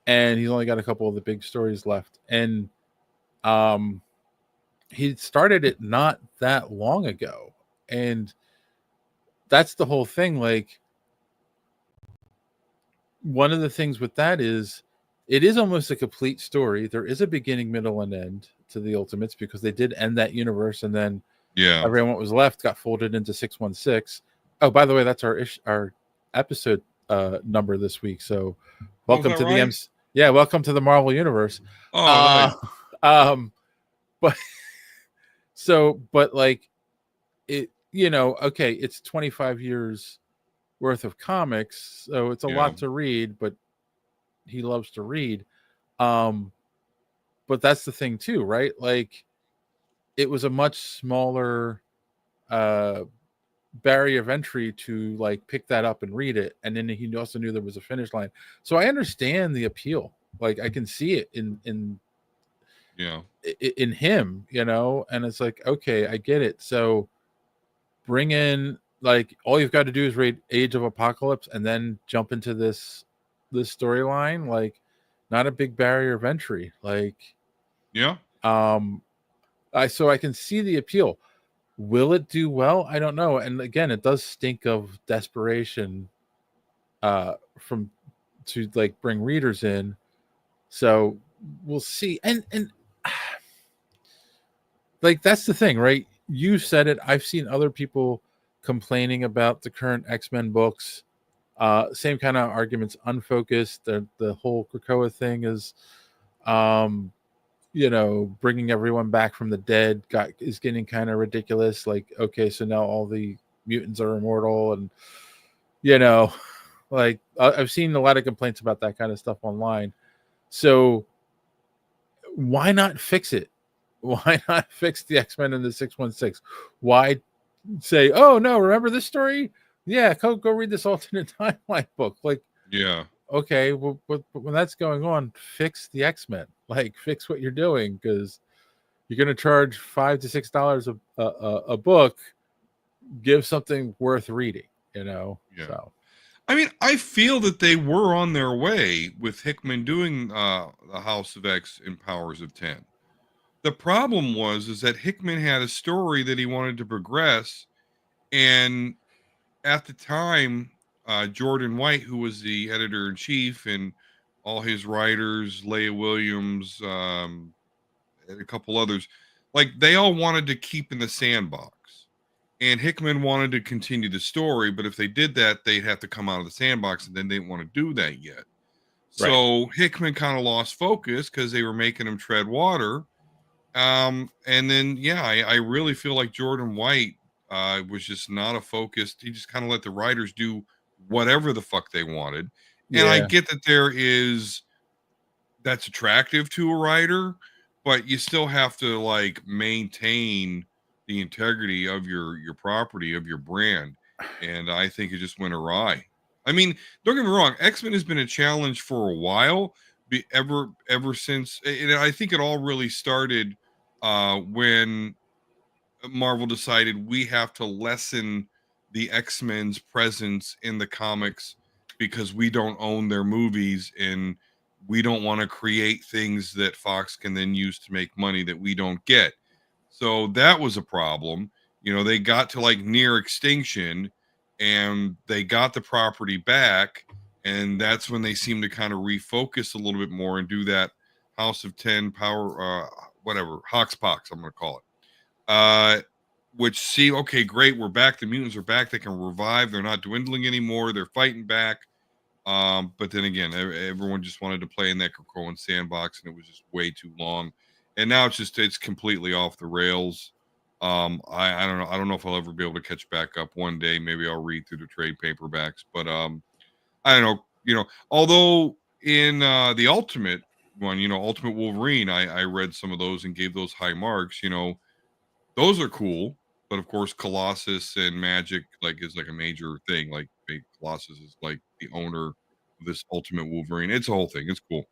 [SPEAKER 1] and he's only got a couple of the big stories left. And he started it not that long ago, and that's the whole thing. Like, one of the things with that is it is almost a complete story. There is a beginning, middle, and end to the Ultimates, because they did end that universe, and then everyone what was left got folded into 616. Oh, by the way, that's our episode number this week. So welcome to the welcome to the Marvel Universe.
[SPEAKER 2] Nice.
[SPEAKER 1] But but like it, okay, it's 25 years worth of comics, so it's a lot to read, but he loves to read. But that's the thing too, right? Like, it was a much smaller barrier of entry to like pick that up and read it, and then he also knew there was a finish line. So I understand the appeal. Like, I can see it in him, and it's like, okay, I get it. So bring in, like, all you've got to do is read Age of Apocalypse and then jump into this storyline. Like, not a big barrier of entry. Like, so I can see the appeal. Will it do well? I don't know. And again, it does stink of desperation to like bring readers in. So we'll see. And like, that's the thing, right? You said it. I've seen other people complaining about the current X-Men books. Same kind of arguments, unfocused. The whole Krakoa thing is bringing everyone back from the dead is getting kind of ridiculous. Like, okay, so now all the mutants are immortal, and like, I've seen a lot of complaints about that kind of stuff online. So why not fix it? Why not fix the X-Men in the 616? Why say, oh no, remember this story? Yeah, go read this alternate timeline book. Like, okay, well, but when that's going on, fix the X-Men. Like, fix what you're doing, because you're going to charge $5 to $6 a book. Give something worth reading, So,
[SPEAKER 2] I mean, I feel that they were on their way with Hickman doing the House of X and Powers of 10. The problem is that Hickman had a story that he wanted to progress, and at the time, Jordan White, who was the editor-in-chief, and all his writers, Leah Williams, and a couple others, like, they all wanted to keep in the sandbox. And Hickman wanted to continue the story, but if they did that, they'd have to come out of the sandbox, and then they didn't want to do that yet. Right. So Hickman kind of lost focus because they were making him tread water. And then, I really feel like Jordan White was just not a focused. He just kind of let the writers do whatever the fuck they wanted. And I get that that's attractive to a writer, but you still have to like maintain the integrity of your property, of your brand. And I think it just went awry. I mean, don't get me wrong, X-Men has been a challenge for a while, ever since. And I think it all really started when Marvel decided we have to lessen the X-Men's presence in the comics because we don't own their movies, and we don't want to create things that Fox can then use to make money that we don't get. So that was a problem. They got to like near extinction, and they got the property back, and that's when they seemed to kind of refocus a little bit more and do that House of 10 power, whatever, Hoxpox, I'm going to call it. Okay, great, we're back. The mutants are back. They can revive. They're not dwindling anymore. They're fighting back. But then again, everyone just wanted to play in that Krakoan sandbox, and it was just way too long. And now it's completely off the rails. I don't know. I don't know if I'll ever be able to catch back up one day. Maybe I'll read through the trade paperbacks, but I don't know. Although in the Ultimate one, Ultimate Wolverine, I read some of those and gave those high marks. Those are cool, but of course, Colossus and Magic is like a major thing. Colossus is like the owner of this Ultimate Wolverine. It's a whole thing. It's cool.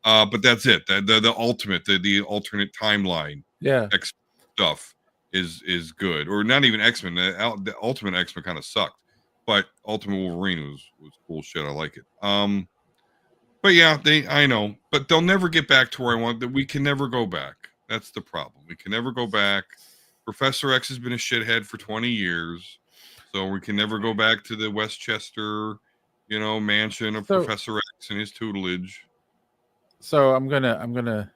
[SPEAKER 2] But that's it. The ultimate, the alternate timeline
[SPEAKER 1] Yeah.
[SPEAKER 2] X stuff is good, or not even X-Men. The Ultimate X-Men kind of sucked, but Ultimate Wolverine was cool shit. I like it. But yeah, I know, but they'll never get back to where I want. That we can never go back. That's the problem. We can never go back. Professor X has been a shithead for 20 years, so we can never go back to the Westchester, mansion of Professor X and his tutelage.
[SPEAKER 1] So I'm gonna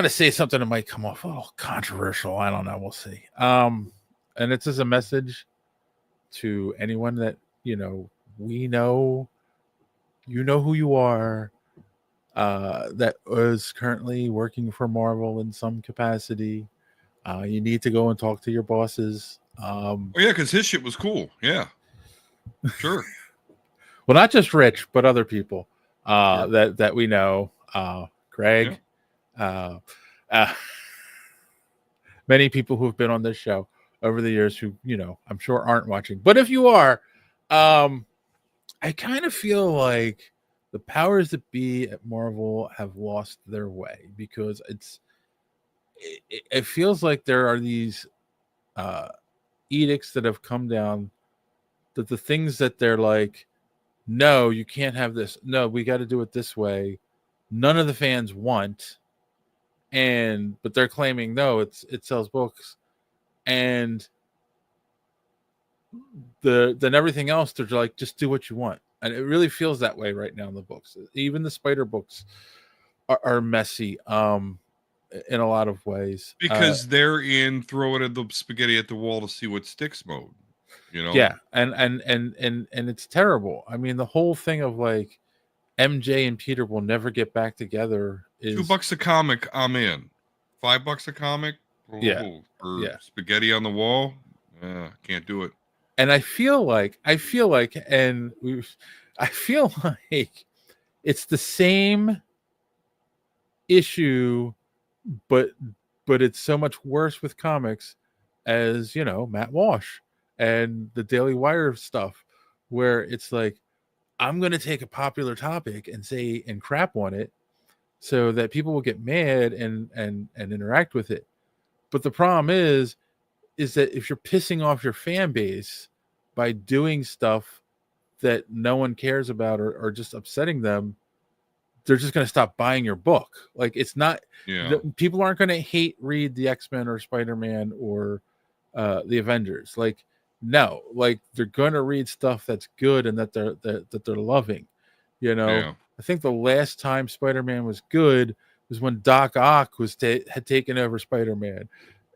[SPEAKER 1] say something that might come off a little controversial. I don't know. We'll see. And it's just a message to anyone that we know. You know who you are. That is currently working for Marvel in some capacity. You need to go and talk to your bosses.
[SPEAKER 2] Oh yeah, because his shit was cool. Yeah, sure.
[SPEAKER 1] Well, not just Rich, but other people that we know. Greg, many people who have been on this show over the years who I'm sure aren't watching. But if you are, I kind of feel like the powers that be at Marvel have lost their way, because it feels like there are these edicts that have come down, that the things that they're like, no, you can't have this. No, we got to do it this way. None of the fans want, but they're claiming no, it sells books, and then everything else they're like, just do what you want. And it really feels that way right now in the books. Even the Spider books are messy in a lot of ways,
[SPEAKER 2] because they're in throw it at the spaghetti at the wall to see what sticks mode.
[SPEAKER 1] Yeah, and it's terrible. I mean, the whole thing of like MJ and Peter will never get back together is
[SPEAKER 2] $2 a comic. I'm in. $5 a comic.
[SPEAKER 1] Yeah,
[SPEAKER 2] spaghetti on the wall. Can't do it.
[SPEAKER 1] And I feel like it's the same issue, but it's so much worse with comics, as Matt Walsh and the Daily Wire stuff, where it's like, I'm going to take a popular topic and crap on it so that people will get mad and interact with it. But the problem is that if you're pissing off your fan base by doing stuff that no one cares about, or just upsetting them, they're just going to stop buying your book. Like, it's not, people aren't going to read the X-Men or Spider-Man or the Avengers. Like, no, like, they're going to read stuff that's good and that they're loving. I think the last time Spider-Man was good was when Doc Ock had taken over Spider-Man.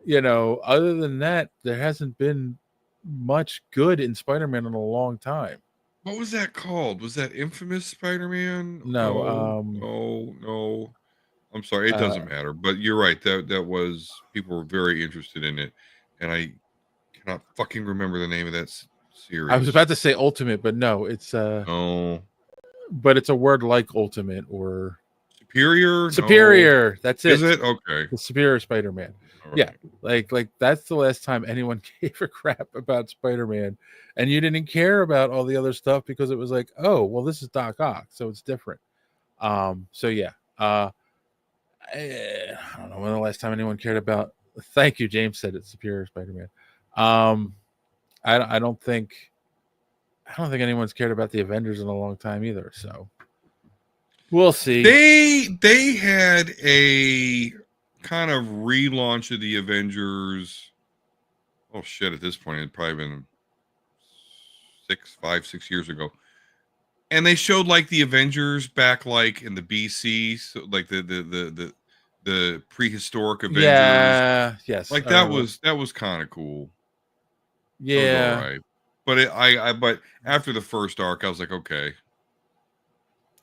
[SPEAKER 1] Other than that, there hasn't been much good in Spider-Man in a long time.
[SPEAKER 2] What was that called? Was that Infamous Spider-Man?
[SPEAKER 1] No.
[SPEAKER 2] No. I'm sorry. It doesn't matter. But you're right. That was, people were very interested in it, and I cannot fucking remember the name of that series.
[SPEAKER 1] I was about to say Ultimate, but no, it's
[SPEAKER 2] no.
[SPEAKER 1] But it's a word like Ultimate or
[SPEAKER 2] Superior.
[SPEAKER 1] No. That's it.
[SPEAKER 2] Is it? Okay.
[SPEAKER 1] The Superior Spider-Man. Right. Yeah, like that's the last time anyone gave a crap about Spider-Man, and you didn't care about all the other stuff because it was like, oh, well, this is Doc Ock, so it's different. So yeah, I don't know when the last time anyone cared about. Thank you, James said it's Superior Spider-Man. I don't think anyone's cared about the Avengers in a long time either. So we'll see.
[SPEAKER 2] They had a kind of relaunch of the Avengers. Oh shit! At this point, it'd probably been 6 years ago, and they showed like the Avengers back like in the BC, so like the prehistoric Avengers.
[SPEAKER 1] Yeah. Yes.
[SPEAKER 2] Like that was kind of cool.
[SPEAKER 1] Yeah.
[SPEAKER 2] All right. But after the first arc, I was like, okay,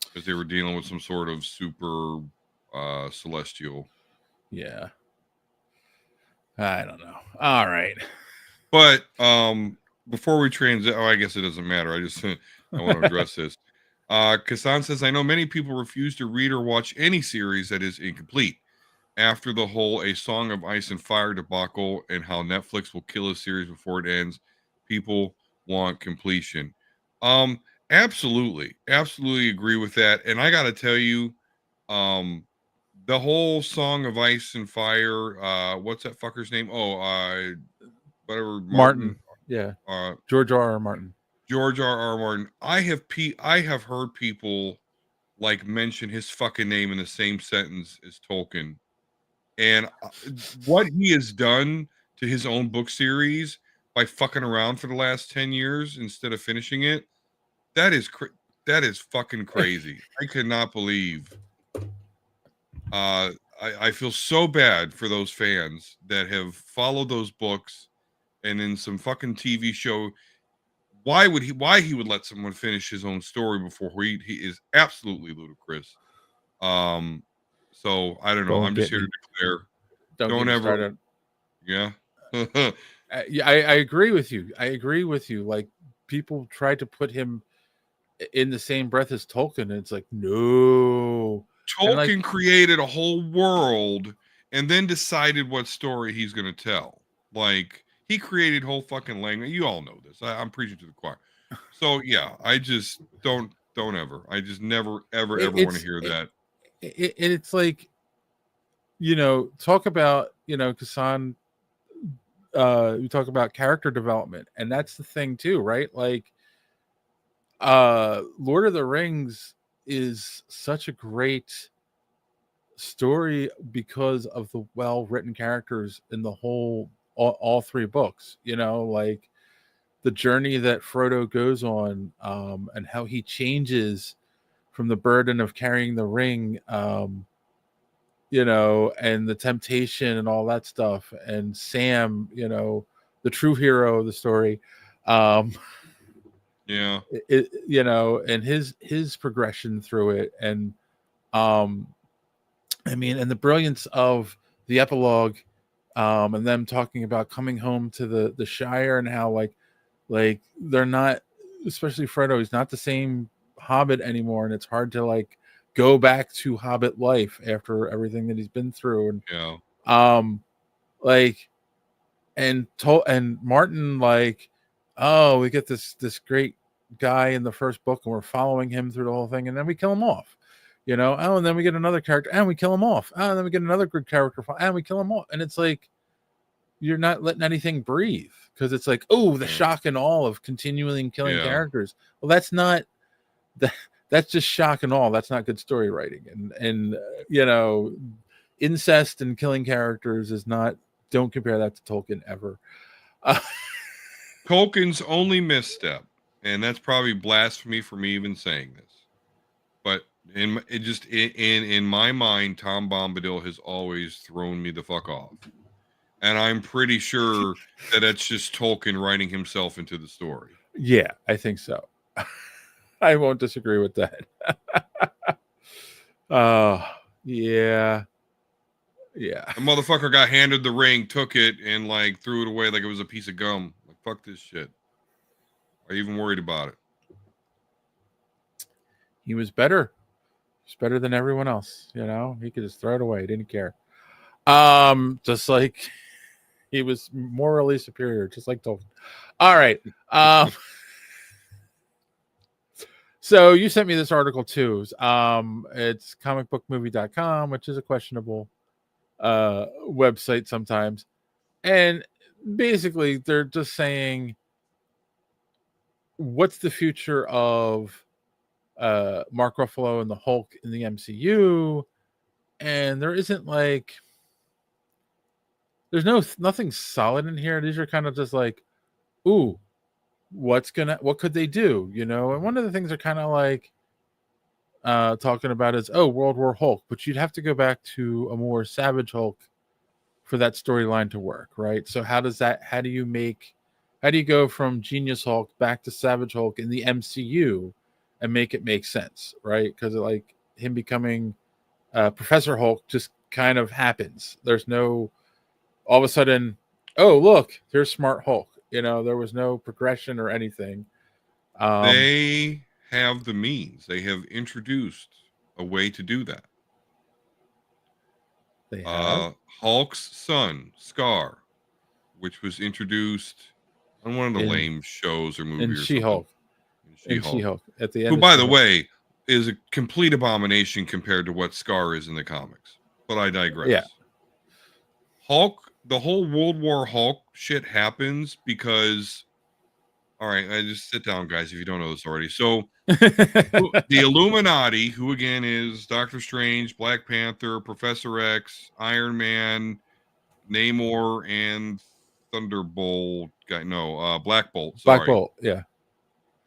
[SPEAKER 2] because they were dealing with some sort of super celestial.
[SPEAKER 1] Yeah. I don't know. All right.
[SPEAKER 2] But before we transit, I guess it doesn't matter. I want to address this. Kasan says, I know many people refuse to read or watch any series that is incomplete. After the whole A Song of Ice and Fire debacle and how Netflix will kill a series before it ends, people want completion. Absolutely, absolutely agree with that. And I got to tell you, the whole Song of Ice and Fire. What's that fucker's name? Oh, whatever,
[SPEAKER 1] Martin.
[SPEAKER 2] Martin.
[SPEAKER 1] Yeah.
[SPEAKER 2] Uh,
[SPEAKER 1] George R. Martin.
[SPEAKER 2] George R. Martin. I have heard people like mention his fucking name in the same sentence as Tolkien, and what he has done to his own book series by fucking around for the last 10 years instead of finishing it. That is that is fucking crazy. I cannot believe. I feel so bad for those fans that have followed those books, and in some fucking TV show, why he would let someone finish his own story before he is absolutely ludicrous. So I don't know.
[SPEAKER 1] Don't
[SPEAKER 2] I'm just
[SPEAKER 1] get
[SPEAKER 2] here
[SPEAKER 1] me.
[SPEAKER 2] to declare,
[SPEAKER 1] Don't get
[SPEAKER 2] don't
[SPEAKER 1] me
[SPEAKER 2] ever,
[SPEAKER 1] started.
[SPEAKER 2] yeah.
[SPEAKER 1] Yeah, I agree with you. I agree with you. Like, people try to put him in the same breath as Tolkien, and it's like, no. And like,
[SPEAKER 2] Tolkien created a whole world and then decided what story he's going to tell. Like, he created whole fucking language. You all know this. I'm preaching to the choir. So yeah, I just don't ever. I just never ever ever want to hear that.
[SPEAKER 1] it's like, talk about, Kassan, you talk about character development, and that's the thing too, right? Like, Lord of the Rings is such a great story because of the well-written characters in the whole all three books, like the journey that Frodo goes on, and how he changes from the burden of carrying the ring, and the temptation and all that stuff, and Sam, the true hero of the story, um
[SPEAKER 2] Yeah.
[SPEAKER 1] and his progression through it, and um I mean, and the brilliance of the epilogue, and them talking about coming home to the Shire, and how like they're not, especially Frodo, he's not the same Hobbit anymore, and it's hard to like go back to Hobbit life after everything that he's been through, and
[SPEAKER 2] Yeah.
[SPEAKER 1] like, and Martin, like, oh, we get this great guy in the first book, and we're following him through the whole thing, and then we kill him off, oh, and then we get another character and we kill him off, oh, and then we get another good character and we kill him off, and it's like, you're not letting anything breathe, because it's like, oh, the shock and awe of continually killing characters. Well, that's not that's just shock and awe. That's not good story writing. And incest and killing characters is not, don't compare that to Tolkien ever.
[SPEAKER 2] Tolkien's only misstep, and that's probably blasphemy for me even saying this, but in my mind, Tom Bombadil has always thrown me the fuck off, and I'm pretty sure that it's just Tolkien writing himself into the story.
[SPEAKER 1] Yeah, I think so. I won't disagree with that. Yeah.
[SPEAKER 2] The motherfucker got handed the ring, took it, and like threw it away like it was a piece of gum. Like, fuck this shit. Are you even worried about it?
[SPEAKER 1] He was better. He's better than everyone else. He could just throw it away. He didn't care. Just like he was morally superior, just like Tolkien. All right. So you sent me this article too. It's comicbookmovie.com, which is a questionable website sometimes. And basically they're just saying, what's the future of Mark Ruffalo and the Hulk in the MCU? And there isn't like, there's nothing solid in here. These are kind of just like, ooh, what could they do? And one of the things they're kind of like talking about is, oh, World War Hulk, but you'd have to go back to a more Savage Hulk for that storyline to work, right? So how do you go from Genius Hulk back to Savage Hulk in the MCU and make it make sense, right? Because like him becoming Professor Hulk just kind of happens. There's no, all of a sudden, oh, look, there's Smart Hulk. There was no progression or anything.
[SPEAKER 2] They have the means. They have introduced a way to do that.
[SPEAKER 1] They have
[SPEAKER 2] Hulk's son, Scar, which was introduced on one of the lame shows or movies.
[SPEAKER 1] In She-Hulk.
[SPEAKER 2] She-Hulk.
[SPEAKER 1] She-Hulk at the end.
[SPEAKER 2] Who,
[SPEAKER 1] of
[SPEAKER 2] by the
[SPEAKER 1] She-Hulk.
[SPEAKER 2] way, is a complete abomination compared to what Scar is in the comics. But I digress.
[SPEAKER 1] Yeah.
[SPEAKER 2] Hulk, the whole World War Hulk shit happens because, all right, I just sit down, guys, if you don't know this already. So the Illuminati, who again is Doctor Strange, Black Panther, Professor X, Iron Man, Namor, and Thunderbolt guy. No, Black Bolt. Sorry.
[SPEAKER 1] Black Bolt. Yeah.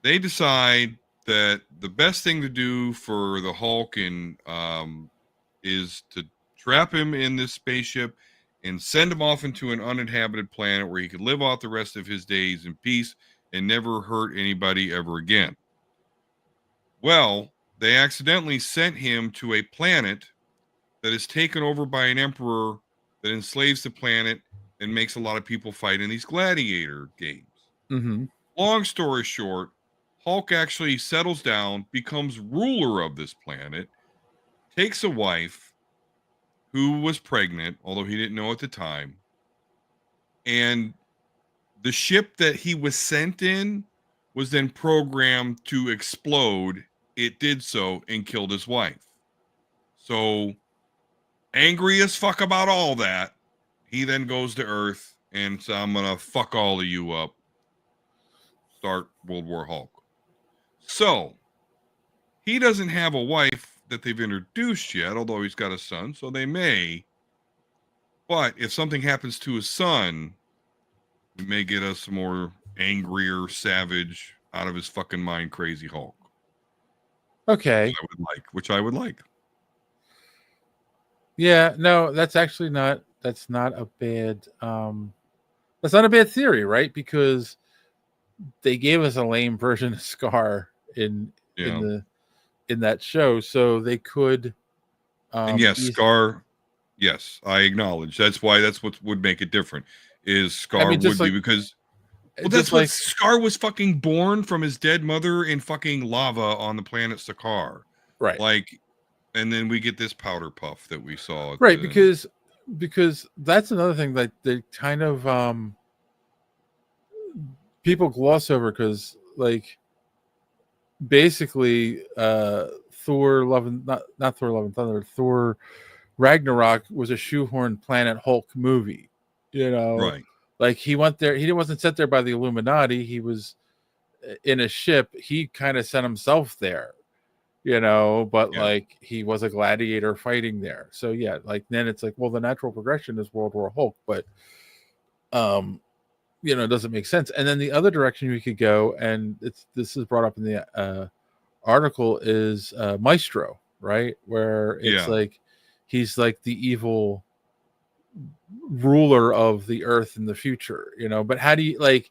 [SPEAKER 2] They decide that the best thing to do for the Hulk is to trap him in this spaceship and send him off into an uninhabited planet where he could live out the rest of his days in peace and never hurt anybody ever again. Well, they accidentally sent him to a planet that is taken over by an emperor that enslaves the planet and makes a lot of people fight in these gladiator games.
[SPEAKER 1] Mm-hmm.
[SPEAKER 2] Long story short, Hulk actually settles down, becomes ruler of this planet, takes a wife who was pregnant, although he didn't know at the time, and the ship that he was sent in was then programmed to explode. It did so and killed his wife. So, angry as fuck about all that, he then goes to Earth and says, I'm going to fuck all of you up. Start World War Hulk. So, he doesn't have a wife that they've introduced yet, although he's got a son, so they may. But if something happens to his son, we may get us more angrier, savage, out of his fucking mind, crazy Hulk.
[SPEAKER 1] Okay.
[SPEAKER 2] Which I would like.
[SPEAKER 1] Yeah, no, that's actually not. That's not a bad. That's not a bad theory, right? Because they gave us a lame version of Scar in that show, so they could.
[SPEAKER 2] And yes, Scar. Yes, I acknowledge. That's what would make it different. Is Scar would be because. Well, that's what Scar was fucking born from his dead mother in fucking lava on the planet Sakaar.
[SPEAKER 1] Right.
[SPEAKER 2] Like, and then we get this powder puff that we saw.
[SPEAKER 1] Right, because that's another thing that they kind of people gloss over because like basically Thor Love and not Thor Love and Thunder, Thor Ragnarok was a shoehorn Planet Hulk movie. You know,
[SPEAKER 2] right.
[SPEAKER 1] Like he went there, he wasn't sent there by the Illuminati. He was in a ship. He kind of sent himself there, you know, but like he was a gladiator fighting there. So yeah, like then it's like, well, the natural progression is World War Hulk, but you know, it doesn't make sense. And then the other direction we could go, and this is brought up in the article, is Maestro, right? Where it's like he's like the evil ruler of the earth in the future, you know. But how do you like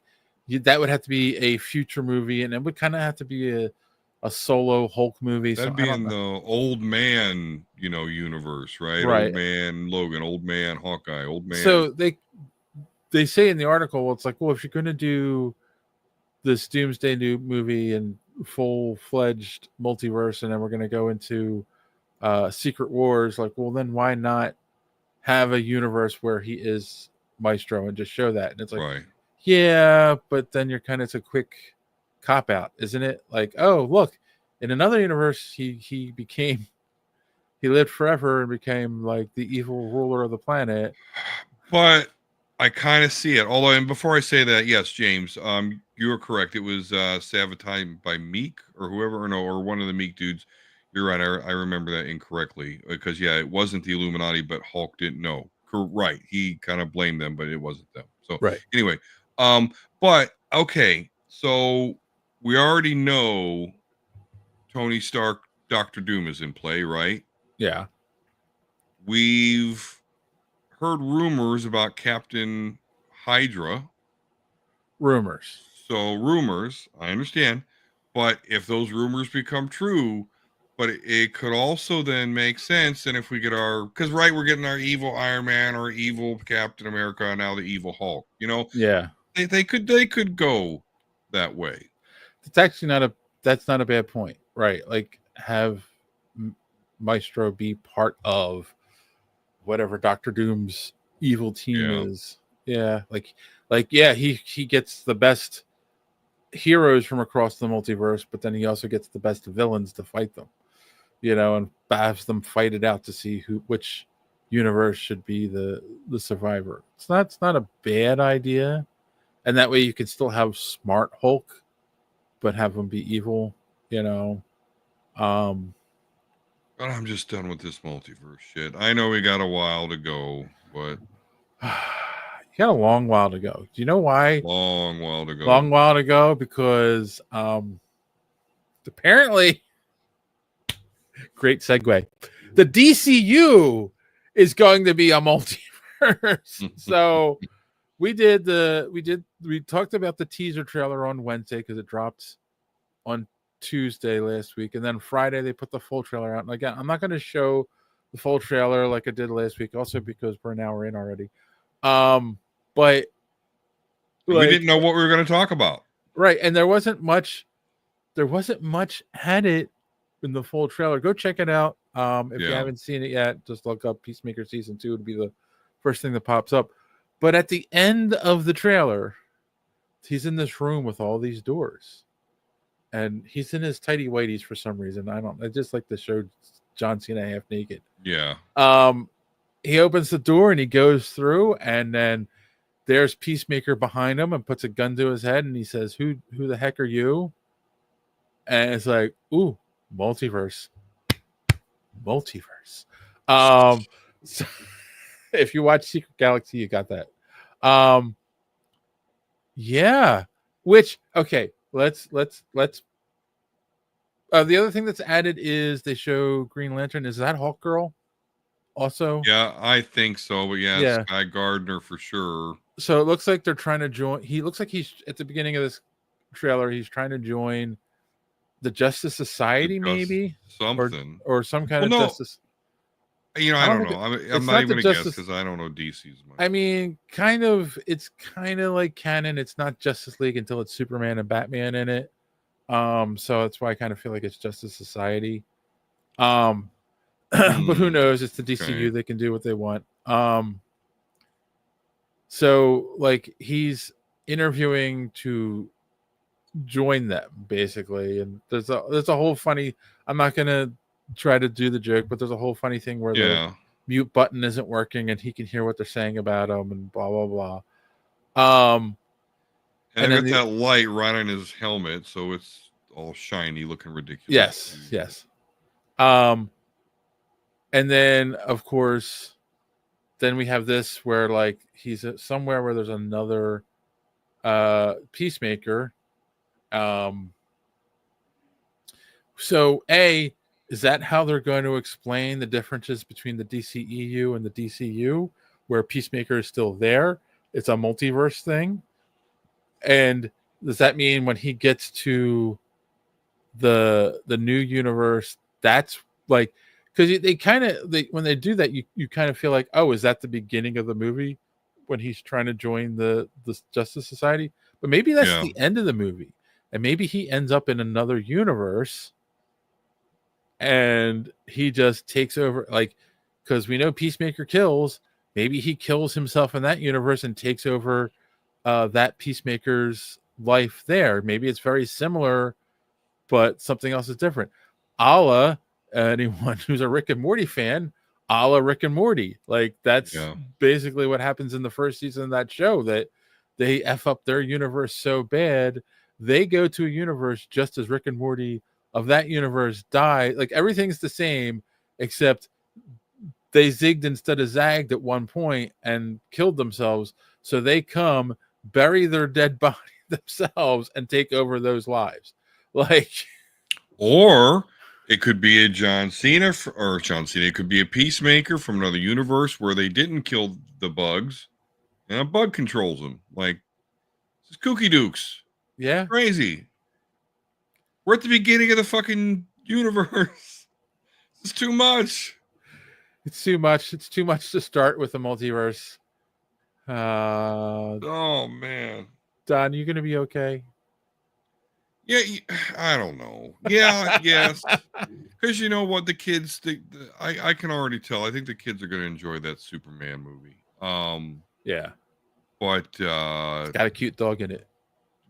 [SPEAKER 1] that would have to be a future movie, and it would kind of have to be a solo Hulk movie.
[SPEAKER 2] That'd be in the old man, you know, universe, right? Old man Logan, old man Hawkeye, old man.
[SPEAKER 1] So they say in the article, well, it's like, well, if you're going to do this Doomsday new movie and full-fledged multiverse, and then we're going to go into Secret Wars, like, well, then why not have a universe where he is Maestro and just show that? And it's like, yeah, but then you're kind of, it's a quick cop out, isn't it? Like, oh, look, in another universe, he lived forever and became like the evil ruler of the planet.
[SPEAKER 2] But I kind of see it. Although, and before I say that, yes, James, you are correct. It was sabotaged by Meek or whoever, or one of the Meek dudes. You're right. I remember that incorrectly because it wasn't the Illuminati, but Hulk didn't know. Right. He kind of blamed them, but it wasn't them. So anyway, but okay. So we already know Tony Stark, Dr. Doom is in play, right?
[SPEAKER 1] Yeah.
[SPEAKER 2] We've heard rumors about Captain Hydra.
[SPEAKER 1] Rumors.
[SPEAKER 2] So rumors, I understand. But if those rumors become true, but it could also then make sense. And if we get because we're getting our evil Iron Man or evil Captain America, and now the evil Hulk, you know?
[SPEAKER 1] Yeah.
[SPEAKER 2] They could go that way.
[SPEAKER 1] It's actually that's not a bad point. Right. Like have Maestro be part of whatever Dr. Doom's evil team is. Yeah. Like, yeah, he gets the best heroes from across the multiverse, but then he also gets the best villains to fight them, and has them fight it out to see which universe should be the survivor. It's not a bad idea, and that way you can still have smart Hulk, but have him be evil. Um,
[SPEAKER 2] But I'm just done with this multiverse shit. I know we got a while to go, but
[SPEAKER 1] you got a long while to go. Do you know why?
[SPEAKER 2] long while to go.
[SPEAKER 1] Long while to go because apparently, great segue. The DCU is going to be a multiverse. So we talked about the teaser trailer on Wednesday because it dropped on Tuesday last week, and then Friday they put the full trailer out. And again, I'm not going to show the full trailer like I did last week, also because we're an hour in already. But
[SPEAKER 2] we didn't know what we were going to talk about,
[SPEAKER 1] right? And there wasn't much added in the full trailer. Go check it out. If you haven't seen it yet, just look up Peacemaker season 2. It'll be the first thing that pops up. But at the end of the trailer, he's in this room with all these doors. And he's in his tighty whities for some reason. I just like to show John Cena half naked.
[SPEAKER 2] Yeah.
[SPEAKER 1] He opens the door and he goes through, and then there's Peacemaker behind him and puts a gun to his head, and he says, Who the heck are you? And it's like, ooh, multiverse. So if you watch Secret Galaxy, you got that. Yeah. Which, okay, let's the other thing that's added is they show Green Lantern. Is that Hawk Girl also?
[SPEAKER 2] Yeah, I think so. But yeah. Sky Gardner for sure.
[SPEAKER 1] So it looks like they're trying to join. He looks like he's at the beginning of this trailer. He's trying to join the Justice Society, maybe
[SPEAKER 2] something
[SPEAKER 1] or some kind of justice.
[SPEAKER 2] I don't know. I'm not even gonna guess because I don't know DC's much.
[SPEAKER 1] I mean, kind of. It's kind of like canon. It's not Justice League until it's Superman and Batman in it. So that's why I kind of feel like it's Justice Society. But who knows? It's the DCU. Okay. They can do what they want. So like he's interviewing to join them basically, and there's a whole funny. I'm not gonna try to do the joke, but there's a whole funny thing where the mute button isn't working and he can hear what they're saying about him and blah blah blah.
[SPEAKER 2] And then that light right on his helmet, so it's all shiny, looking ridiculous.
[SPEAKER 1] Yes. And then of course, then we have this where like he's somewhere where there's another Peacemaker. So is that how they're going to explain the differences between the DCEU and the DCU, where Peacemaker is still there? It's a multiverse thing. And does that mean when he gets to the new universe, that's like, because when they do that, you kind of feel like, oh, is that the beginning of the movie when he's trying to join the Justice Society? But maybe that's the end of the movie, and maybe he ends up in another universe and he just takes over, like, because we know Peacemaker kills. Maybe he kills himself in that universe and takes over that Peacemaker's life there. Maybe it's very similar, but something else is different. A la anyone who's a Rick and Morty fan, a la Rick and Morty. Like, that's basically what happens in the first season of that show, that they F up their universe so bad, they go to a universe just as Rick and Morty of that universe die. Like, everything's the same, except they zigged instead of zagged at one point and killed themselves. So they come, bury their dead body themselves, and take over those lives. Like,
[SPEAKER 2] or it could be a John Cena. It could be a Peacemaker from another universe where they didn't kill the bugs, and a bug controls them. Like, it's kooky dukes.
[SPEAKER 1] Yeah,
[SPEAKER 2] crazy. We're at the beginning of the fucking universe. It's too much.
[SPEAKER 1] It's too much. It's too much to start with a multiverse.
[SPEAKER 2] Oh man,
[SPEAKER 1] Don, you gonna be okay?
[SPEAKER 2] Yeah, I don't know. Yeah, yes. Because you know what, the kids, I can already tell. I think the kids are going to enjoy that Superman movie.
[SPEAKER 1] Yeah,
[SPEAKER 2] but
[SPEAKER 1] it's got a cute dog in it.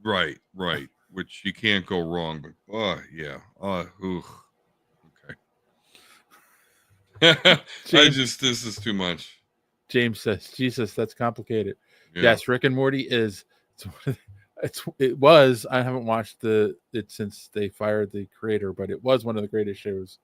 [SPEAKER 2] Right. which you can't go wrong. But yeah, ooh, okay. This is too much.
[SPEAKER 1] James says, Jesus, that's complicated.
[SPEAKER 2] Yeah.
[SPEAKER 1] Yes, Rick and Morty is. It was. I haven't watched it since they fired the creator, but it was one of the greatest shows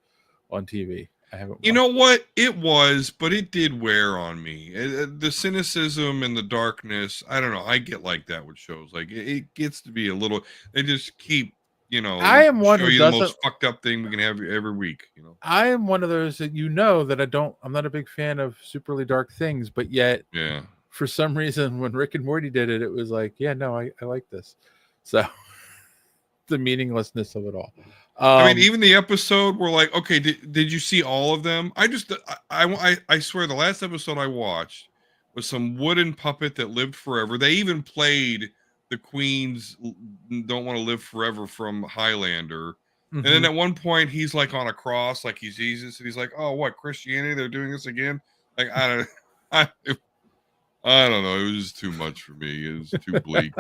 [SPEAKER 1] on TV. I haven't.
[SPEAKER 2] You know what? It was, but it did wear on me. The cynicism and the darkness. I don't know. I get like that with shows. Like it gets to be a little. They just keep.
[SPEAKER 1] I am one
[SPEAKER 2] show
[SPEAKER 1] who
[SPEAKER 2] you
[SPEAKER 1] doesn't.
[SPEAKER 2] The most fucked up thing we can have every week.
[SPEAKER 1] I am one of those that that I'm not a big fan of superly dark things, but yet,
[SPEAKER 2] yeah.
[SPEAKER 1] For some reason, when Rick and Morty did it, it was like, yeah, no, I like this. So the meaninglessness of it all.
[SPEAKER 2] I mean, even the episode where like, okay, did you see all of them? I swear the last episode I watched was some wooden puppet that lived forever. They even played the Queen's Don't Want to Live Forever from Highlander. And then at one point he's like on a cross, like he's Jesus, and he's like, oh, what, Christianity? They're doing this again? Like, I don't know. It was just too much for me. It was too bleak.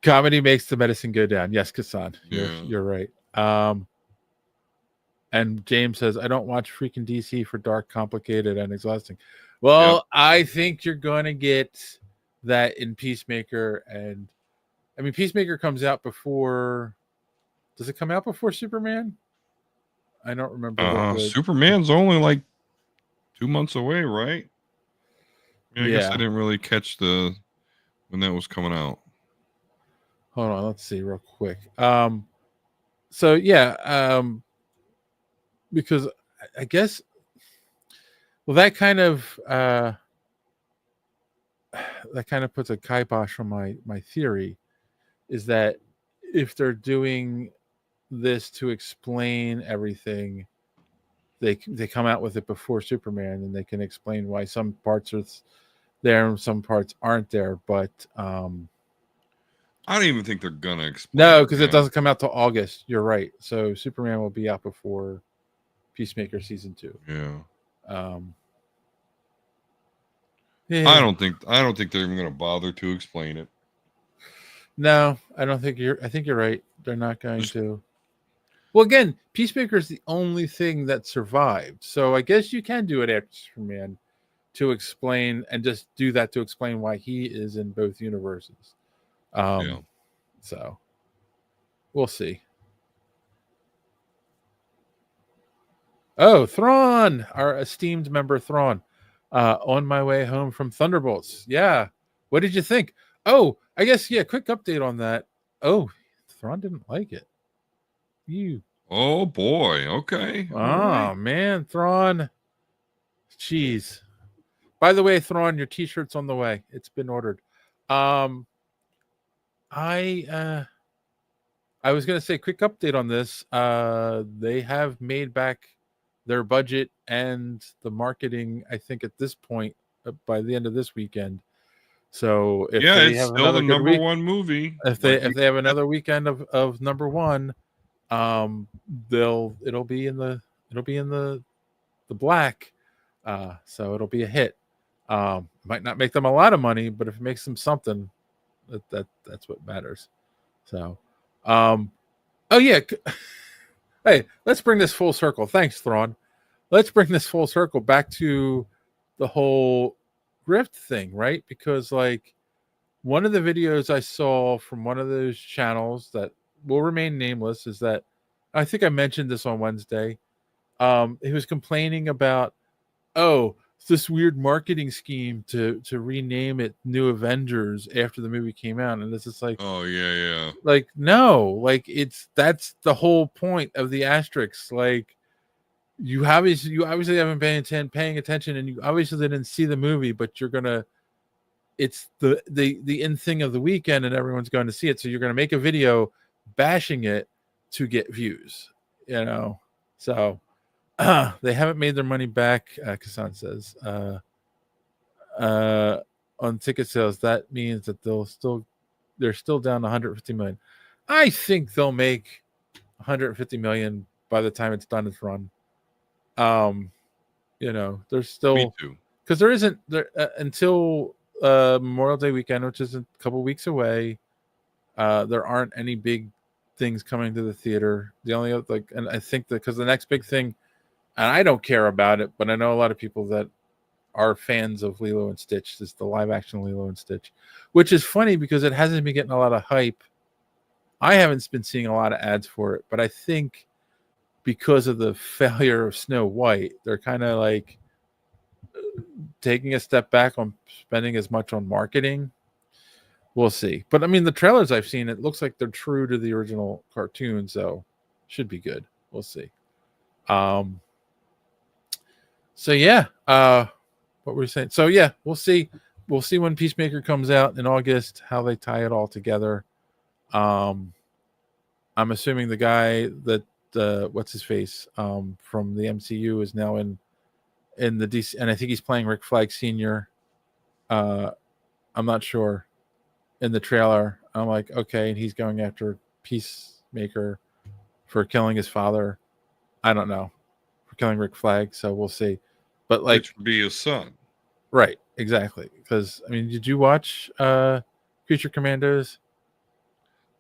[SPEAKER 1] Comedy makes the medicine go down. Yes, Kassan,
[SPEAKER 2] Yeah.
[SPEAKER 1] you're right. And James says, I don't watch freaking DC for dark, complicated, and exhausting. Well, yep. I think you're going to get that in Peacemaker. And I mean, Peacemaker comes out before. Does it come out before Superman? I don't remember.
[SPEAKER 2] Superman's only like 2 months away, right? I guess I didn't really catch when that was coming out.
[SPEAKER 1] Hold on, let's see real quick. So yeah, because I guess, well, that kind of puts a kibosh on my theory, is that if they're doing this to explain everything, they come out with it before Superman, and they can explain why some parts are there and some parts aren't there. But
[SPEAKER 2] I don't even think they're gonna explain.
[SPEAKER 1] No, because it doesn't come out till August. You're right. So Superman will be out before Peacemaker season 2.
[SPEAKER 2] Yeah.
[SPEAKER 1] Yeah.
[SPEAKER 2] I don't think they're even gonna bother to explain it.
[SPEAKER 1] No, I don't think I think you're right. They're not going to. Well, again, Peacemaker is the only thing that survived. So I guess you can do it after Superman to explain, and just do that to explain why he is in both universes. So we'll see. Oh, Thrawn, our esteemed member Thrawn, on my way home from Thunderbolts. Yeah. What did you think? Oh, I guess, yeah, quick update on that. Oh, Thrawn didn't like it.
[SPEAKER 2] Oh boy. Okay.
[SPEAKER 1] Right. Man, Thrawn. Jeez. By the way, Thrawn, your t-shirt's on the way. It's been ordered. I was going to say quick update on this. They have made back their budget and the marketing, I think, at this point, by the end of this weekend. So if they
[SPEAKER 2] it's
[SPEAKER 1] have
[SPEAKER 2] still
[SPEAKER 1] another
[SPEAKER 2] the number
[SPEAKER 1] week,
[SPEAKER 2] one movie.
[SPEAKER 1] if they have another weekend of number one, it'll be in the black. So it'll be a hit. Might not make them a lot of money, but if it makes them something, that's what matters. So, oh yeah. Hey, let's bring this full circle. Thanks, Thrawn. Let's bring this full circle back to the whole Rift thing, right? Because like one of the videos I saw from one of those channels that will remain nameless is that, I think I mentioned this on Wednesday. He was complaining about, this weird marketing scheme to rename it New Avengers after the movie came out, and this is like,
[SPEAKER 2] oh yeah,
[SPEAKER 1] like, no, like that's the whole point of the asterisks. Like you obviously haven't been paying attention, and you obviously didn't see the movie, but it's the in thing of the weekend, and everyone's going to see it, so you're going to make a video bashing it to get views, so they haven't made their money back, Kassan says, on ticket sales. That means that they're still down 150 million. I think they'll make 150 million by the time it's done its run. There's still,
[SPEAKER 2] me too,
[SPEAKER 1] because there isn't there until Memorial Day weekend, which is a couple weeks away. There aren't any big things coming to the theater. The only and I think that because the next big thing, and I don't care about it, but I know a lot of people that are fans of Lilo and Stitch, is the live action Lilo and Stitch, which is funny because it hasn't been getting a lot of hype. I haven't been seeing a lot of ads for it, but I think because of the failure of Snow White, they're kind of like taking a step back on spending as much on marketing. We'll see. But I mean, the trailers I've seen, it looks like they're true to the original cartoon, so should be good. We'll see. So yeah, what were we saying? So yeah, we'll see. We'll see when Peacemaker comes out in August, how they tie it all together. I'm assuming the guy that what's his face from the MCU is now in the DC, and I think he's playing Rick Flag Sr. I'm not sure. In the trailer, I'm like, okay, and he's going after Peacemaker for killing his father. I don't know, for killing Rick Flag. So we'll see. But like,
[SPEAKER 2] which would be his son,
[SPEAKER 1] right? Exactly. Because I mean, did you watch Creature Commandos?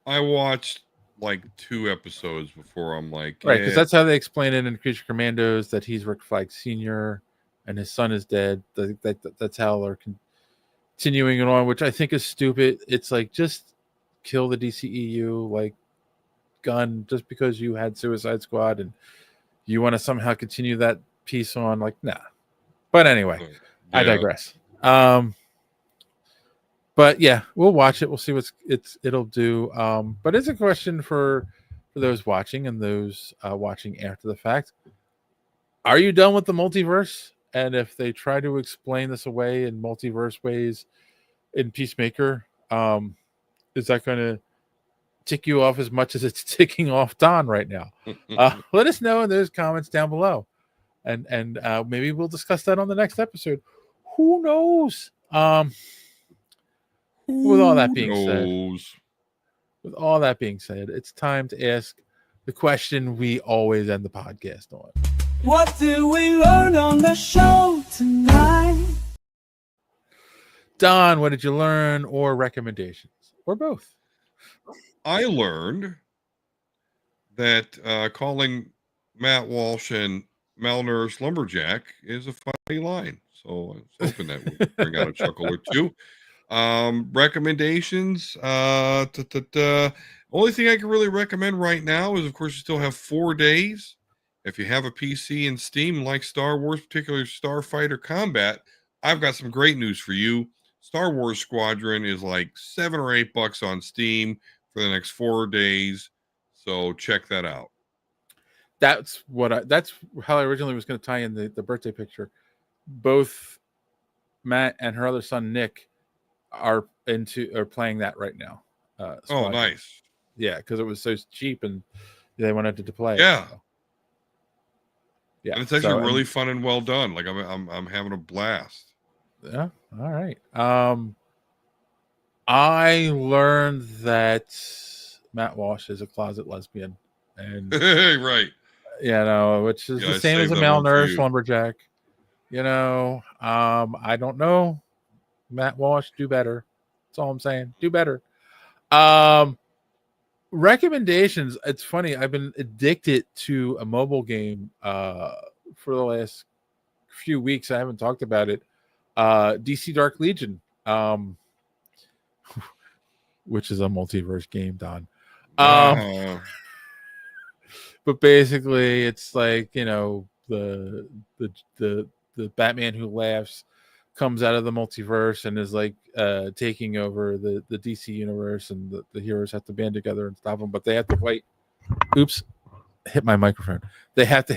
[SPEAKER 2] I watched like 2 episodes before I'm like,
[SPEAKER 1] right, because that's how they explain it in Creature Commandos, that he's Rick Flag Sr. and his son is dead. That's how they're continuing it on, which I think is stupid. It's like, just kill the DCEU, like, gun, just because you had Suicide Squad and you want to somehow continue that piece on, like, nah. But anyway,
[SPEAKER 2] yeah.
[SPEAKER 1] I digress. But yeah, we'll watch it. We'll see it'll do. But it's a question for those watching and those watching after the fact. Are you done with the multiverse? And if they try to explain this away in multiverse ways in Peacemaker, is that going to tick you off as much as it's ticking off Don right now? Let us know in those comments down below, and maybe we'll discuss that on the next episode. Who knows? With all that being said, it's time to ask the question we always end the podcast on.
[SPEAKER 5] What did we learn on the show tonight?
[SPEAKER 1] Don, what did you learn, or recommendations, or both?
[SPEAKER 2] I learned that calling Matt Walsh and malnourished lumberjack is a funny line. So I was hoping that would bring out a chuckle or two. Recommendations. Only thing I can really recommend right now is, of course, you still have 4 days. If you have a PC and Steam like Star Wars, particularly Starfighter Combat, I've got some great news for you. Star Wars Squadron is like $7 or $8 on Steam for the next 4 days. So check that out.
[SPEAKER 1] That's how I originally was going to tie in the birthday picture. Both Matt and her other son Nick are playing that right now.
[SPEAKER 2] Oh, nice.
[SPEAKER 1] Yeah, because it was so cheap and they wanted to play
[SPEAKER 2] yeah.
[SPEAKER 1] it. So. Yeah,
[SPEAKER 2] and it's actually really fun and well done. Like I'm having a blast.
[SPEAKER 1] Yeah. All right. I learned that Matt Walsh is a closet lesbian, and
[SPEAKER 2] right.
[SPEAKER 1] Which is the same as a malnourished lumberjack. I don't know. Matt Walsh, do better. That's all I'm saying. Do better. Recommendations. It's funny. I've been addicted to a mobile game for the last few weeks. I haven't talked about it. DC Dark Legion, which is a multiverse game, Don. But basically, it's like, the Batman who laughs comes out of the multiverse and is like taking over the DC universe, and the heroes have to band together and stop him, but they have to fight. Oops, hit my microphone. They have to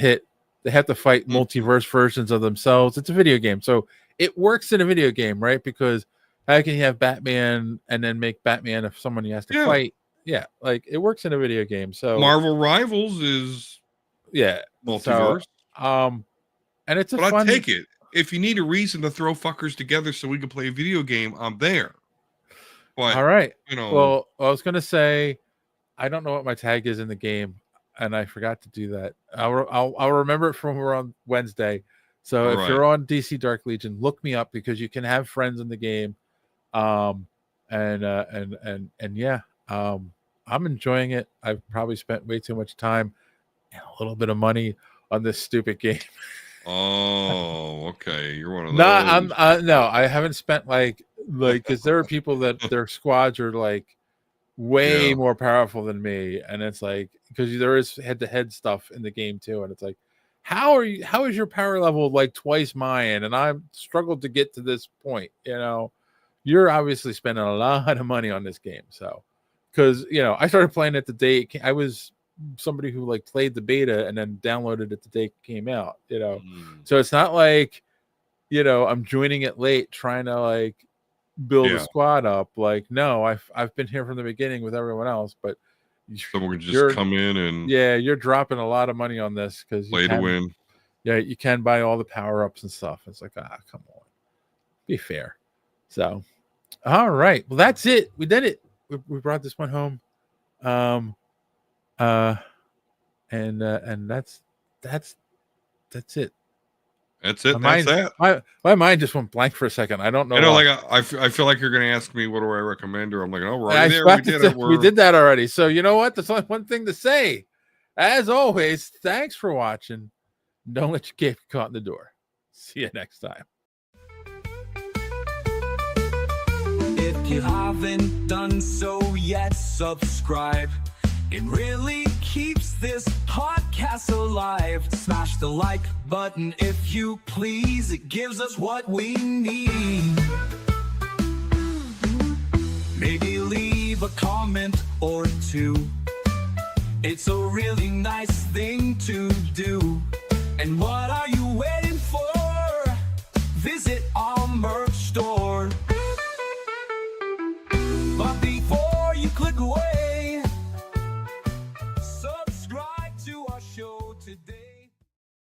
[SPEAKER 1] fight multiverse versions of themselves. It's a video game, so it works in a video game, right? Because how can you have Batman and then make Batman if someone he has to fight? Yeah, like it works in a video game. So
[SPEAKER 2] Marvel Rivals is multiverse.
[SPEAKER 1] So, and it's
[SPEAKER 2] but I take it. If you need a reason to throw fuckers together so we can play a video game, I'm there. But,
[SPEAKER 1] all right. Well, I was gonna say, I don't know what my tag is in the game, and I forgot to do that. I'll remember it from we're on Wednesday. So if you're on DC Dark Legion, look me up, because you can have friends in the game. And yeah, I'm enjoying it. I've probably spent way too much time and a little bit of money on this stupid game.
[SPEAKER 2] Oh, okay. You're one of those.
[SPEAKER 1] No, I haven't spent like because there are people that their squads are like way
[SPEAKER 2] Yeah.
[SPEAKER 1] more powerful than me, and it's like because there is head-to-head stuff in the game too, and it's like how is your power level like twice mine, and I've struggled to get to this point. You're obviously spending a lot of money on this game. So because I started playing it the day I was somebody who like played the beta and then downloaded it the day it came out. So it's not like I'm joining it late trying to like build a squad up. Like, no, I've been here from the beginning with everyone else, but
[SPEAKER 2] someone can just come in and
[SPEAKER 1] you're dropping a lot of money on this because
[SPEAKER 2] play to win.
[SPEAKER 1] Yeah, you can buy all the power-ups and stuff. It's like, come on, be fair. So all right, well, that's it. We did it. We brought this one home. And that's it.
[SPEAKER 2] That's it. That's
[SPEAKER 1] that. My mind just went blank for a second. I don't know.
[SPEAKER 2] Like I feel like you're going to ask me what do I recommend, or I'm like, oh, we're already there.
[SPEAKER 1] We did that already. So you know what? There's only one thing to say. As always, thanks for watching. Don't let your cape get caught in the door. See you next time.
[SPEAKER 5] If you haven't done so yet, subscribe. It really keeps this podcast alive. Smash the like button if you please. It gives us what we need. Maybe leave a comment or two. It's a really nice thing to do. And what are you waiting for? Visit our merch store. But before you click away,